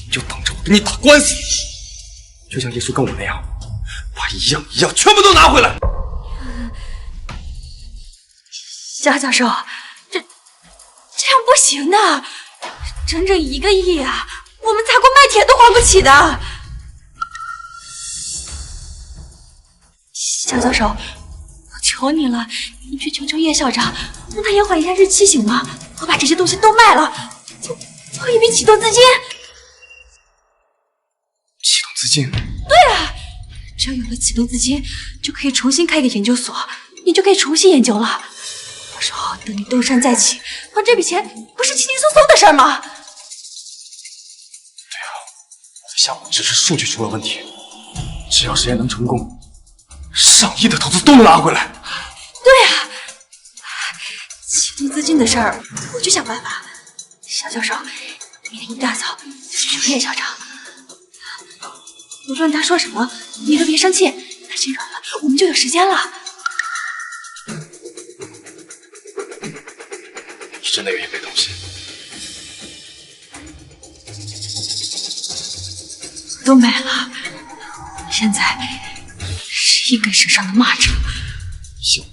你就等着我跟你打官司，就像葉舒跟我那樣，把一樣一樣全部都拿回來。肖教授，这樣不行的，整整1个亿啊，我们砸锅卖铁都还不起的。肖教授，我求你了，你去求求叶校长，让他延缓一下日期行吗？我把这些东西都卖了，做一笔启动资金。启动资金？对啊，只要有了启动资金，就可以重新开个研究所，你就可以重新研究了。到时候等你东山再起，还这筆钱不是轻轻松松的事儿吗？对啊，我的项目只是数据出了问题，只要实验能成功，上亿的投资都能拿回来。对啊，启动资金的事儿我去想办法。肖教授，明天一大早就去找叶校长，无论他说什么，你都别生气，他心软了，我们就有时间了。你真的愿意背东西？都买了，现在是一根绳上的蚂蚱。行，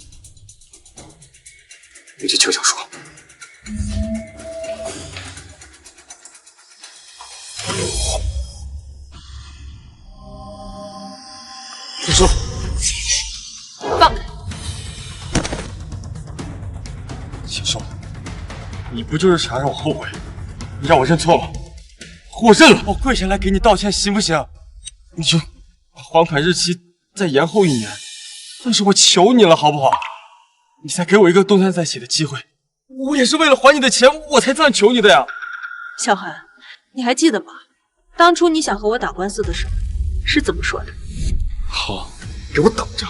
你去求小说。小说，放开！小说，你不就是想让我后悔，让我认错吗？我认了，我跪下来给你道歉，行不行？你就把还款日期再延后1年，但是我求你了，好不好？你再给我一个东山再起的机会，我也是为了还你的钱，我才这样求你的呀。小韩，你还记得吗？当初你想和我打官司的时候是怎么说的？好，给我等着，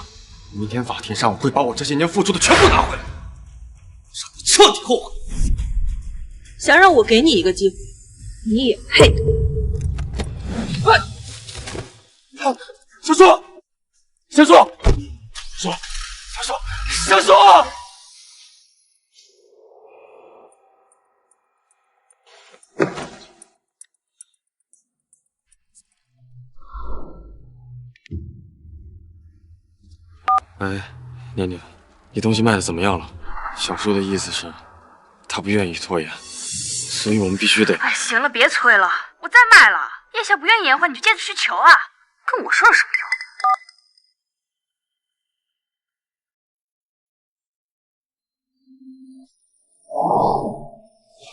明天法庭上我会把我这些年付出的全部拿回来，让你彻底后悔。想让我给你一个机会，你也配？小说，小说，小说！哎，念念，你东西卖的怎么样了？小叔的意思是，他不愿意拖延，所以我们必须得……哎，行了，别催了，我再卖了。叶夏不愿意延缓，你就接着去求啊，跟我说有什么用？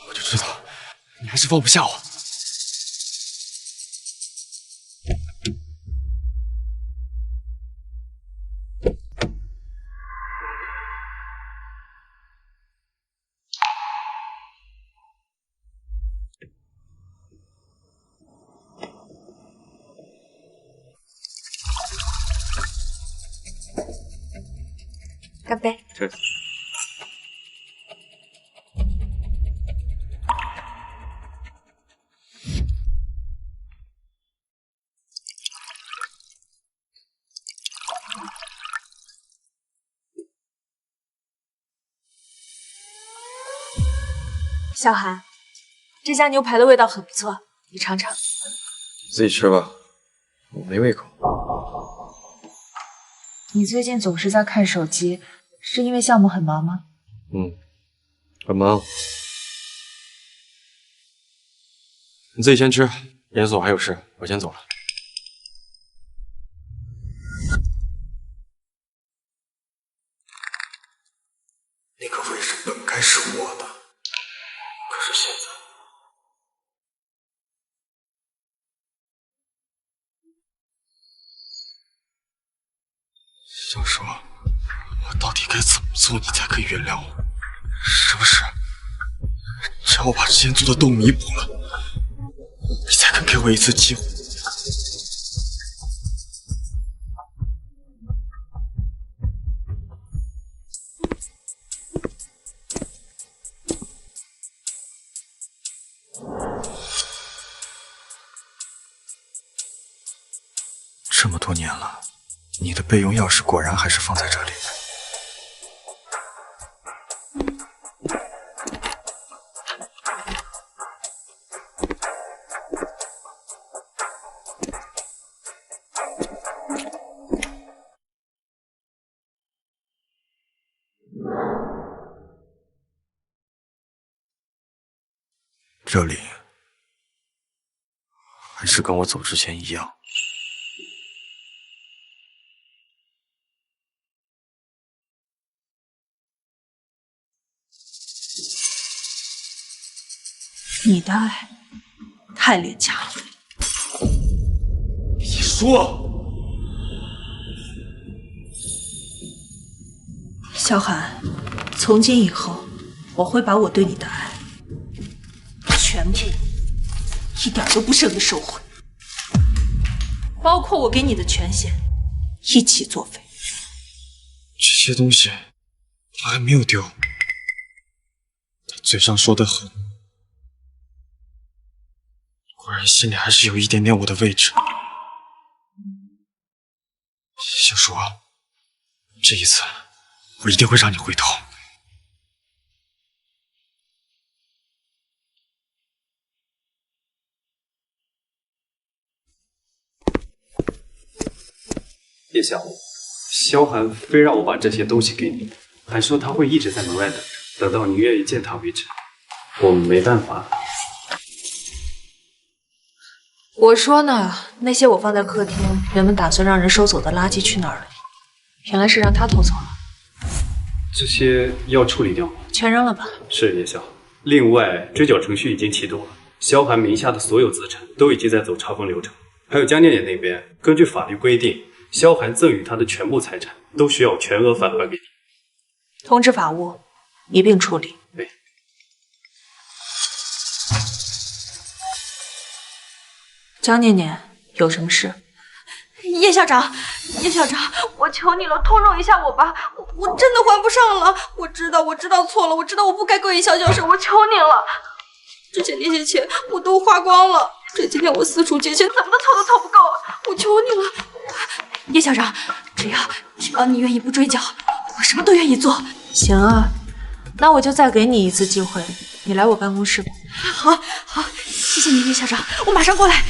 我就知道，你还是放不下我。干杯！这。小韩，这家牛排的味道很不错，你尝尝。自己吃吧，我没胃口。你最近总是在看手机，是因为项目很忙吗？很忙。你自己先吃，研所还有事，我先走了。那个位置本该是我的，可是现在……小说，我到底该怎么做，你才可以原谅我？是不是？只要我把之前做的都弥補了，你才肯給我一次機會。這麼多年了，你的備用鑰匙果然還是放在這裡。這裡還是跟我走之前一樣。你的爱太廉价了。你说，萧寒，从今以后，我会把我对你的爱全部一点都不剩的收回，包括我给你的权限，一起作废。这些东西他还没有丢，他嘴上说的狠，果然心里还是有一点点我的位置。小叔，这一次我一定会让你回头。叶晓，萧寒非让我把这些东西给你，还说他会一直在门外等着，等到你愿意见他为止。我没办法。我说呢，那些我放在客厅，原本打算让人收走的垃圾去哪儿了？原来是让他偷走了。这些要处理掉吗？全扔了吧。是叶晓。另外，追缴程序已经启动了，萧寒名下的所有资产都已经在走查封流程。还有江念念那边，根据法律规定，萧寒赠与他的全部财产都需要全额返还给你。通知法务，一并处理。对。江念念，有什么事？叶校长，叶校长，我求你了，通融一下我吧，我真的还不上了。我知道错了，我知道我不该跪于萧教授，我求你了。之前那些钱我都花光了，这几天我四处借钱，怎么凑都凑不够，我求你了。叶校长，只要你愿意不追缴，我什么都愿意做。行啊，那我就再给你一次机会，你来我办公室吧。好，谢谢你，叶校长，我马上过来。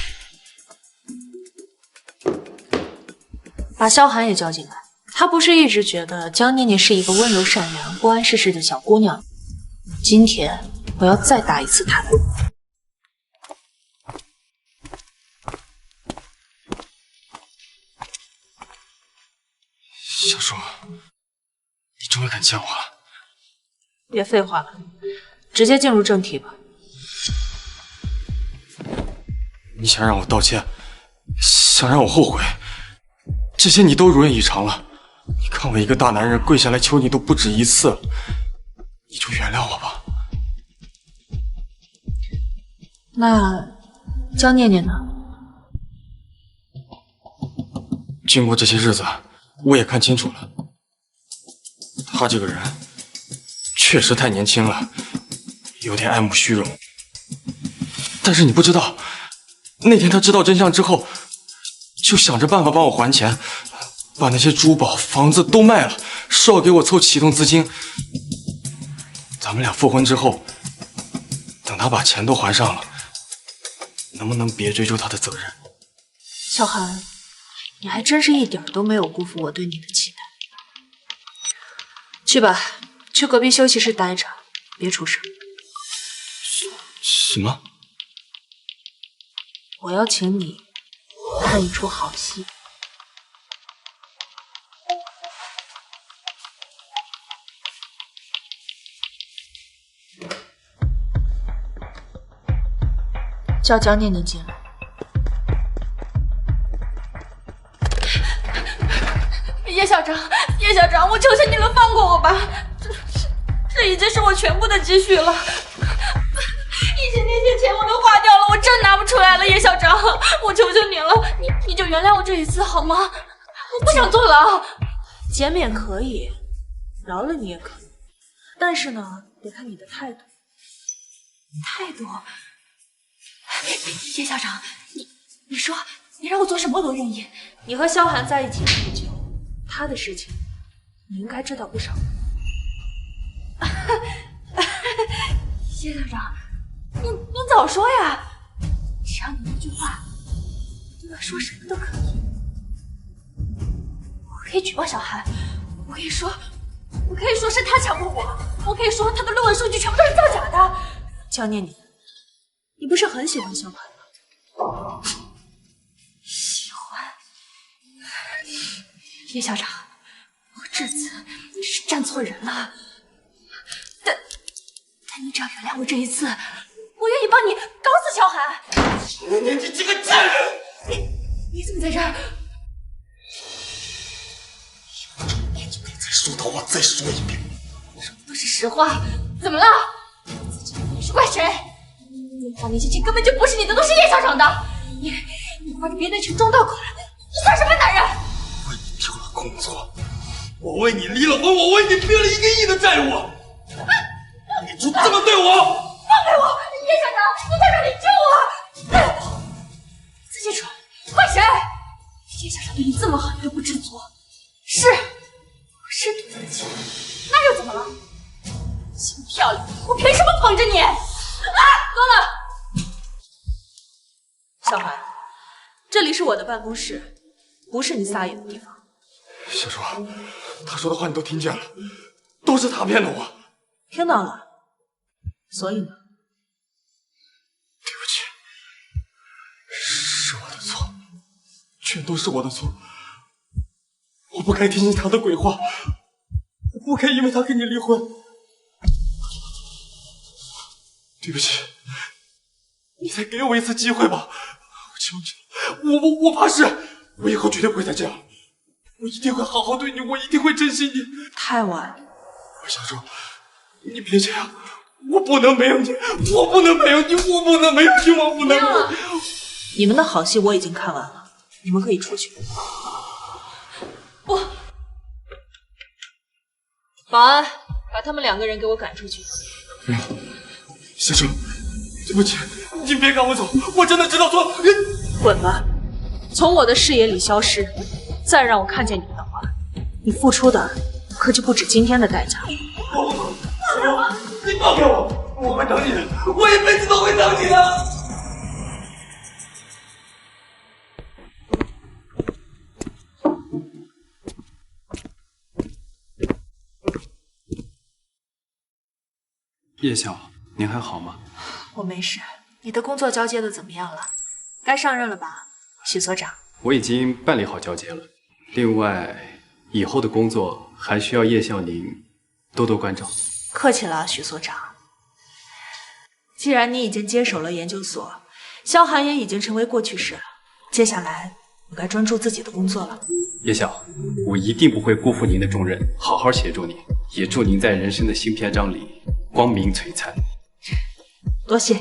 把萧寒也叫进来。他不是一直觉得江念念是一个温柔善良、不谙世事的小姑娘？今天我要再打一次她。小叔，你终于肯见我了。别废话了，直接进入正题吧。你想让我道歉，想让我后悔，这些你都如愿以偿了。你看我一个大男人跪下来求你都不止一次，你就原谅我吧。那江念念呢？经过这些日子，我也看清楚了，他这个人确实太年轻了，有点爱慕虚荣。但是你不知道，那天他知道真相之后，就想着办法帮我还钱，把那些珠宝、房子都卖了，说要给我凑启动资金。咱们俩复婚之后，等他把钱都还上了，能不能別追究他的責任？小寒，你還真是一點都沒有辜負我對你的期待。去吧，去隔壁休息室待着，別出聲。什麼？我要請你看一出好戲。叫江念念進來。葉校長，葉校長，我求求你了，放過我吧！這已經是我全部的積蓄了，以前那些錢我都花掉了，我真拿不出來了，葉校長，我求求你了，你就原諒我這一次好嗎？我不想坐牢。減免可以，饒了你也可以，但是呢，得看你的態度。態度？葉校長，你說你讓我做什麼我都願意。你和蕭寒在一起這麼久，他的事情你應該知道不少。葉校長，你早說呀！只要你一句話，對我說什麼都可以。我可以舉報小寒，我可以說是他強迫我，我可以說他的論文數據全部都是造假的。江念念，你不是很喜欢萧寒吗？喜欢。叶校长，我这次是站错人了。但你只要原谅我这一次，我愿意帮你搞死萧寒。你这个贱人！你怎么在这儿？再说的话再说一遍，说的都是实话。怎么了？自己你是怪谁？那花名心情根本就不是你的，都是叶校长的。你花着别人的钱装到口来，你算什么男人？为你丢了工作，我为你离了婚，我为你背了1个亿的债务，你就这么对我？放开我！叶校长，我在这里救我！自己说，怪谁？叶校长对你这么好，你都不知足。是赌自己，那又怎么了？心漂亮，我凭什么捧着你？啊，够了！小寒，这里是我的办公室，不是你撒野的地方。小叔，他说的话你都听见了，都是他骗的我。听到了，所以呢？对不起，是我的错，全都是我的错。我不该听信他的鬼话，我不该因为他跟你离婚。对不起，你再给我一次机会吧，我求你了，我发誓，我以后绝对不会再这样，我一定会好好对你，我一定会珍惜你。太晚了，小周，你别这样，我不能没有你，我不能没有你，我不能没有你，我不能没有你。你们的好戏我已经看完了，你们可以出去。不，保安，把他们2个人给我赶出去。小周，对不起，你别赶我走，我真的知道错。滚吧，从我的视野里消失，再让我看见你的话，你付出的可就不止今天的代价了。你放开我，我会等你的，我一辈子都会等你的。叶晓，您还好吗？我没事。你的工作交接的怎么样了？该上任了吧，许所长？我已经办理好交接了。另外，以后的工作还需要叶校您多多关照。客气了，许所长。既然你已经接手了研究所，萧寒也已经成为过去式了，接下来我该专注自己的工作了。叶晓，我一定不会辜负您的重任，好好协助您，也祝您在人生的新篇章里光明璀璨。多谢。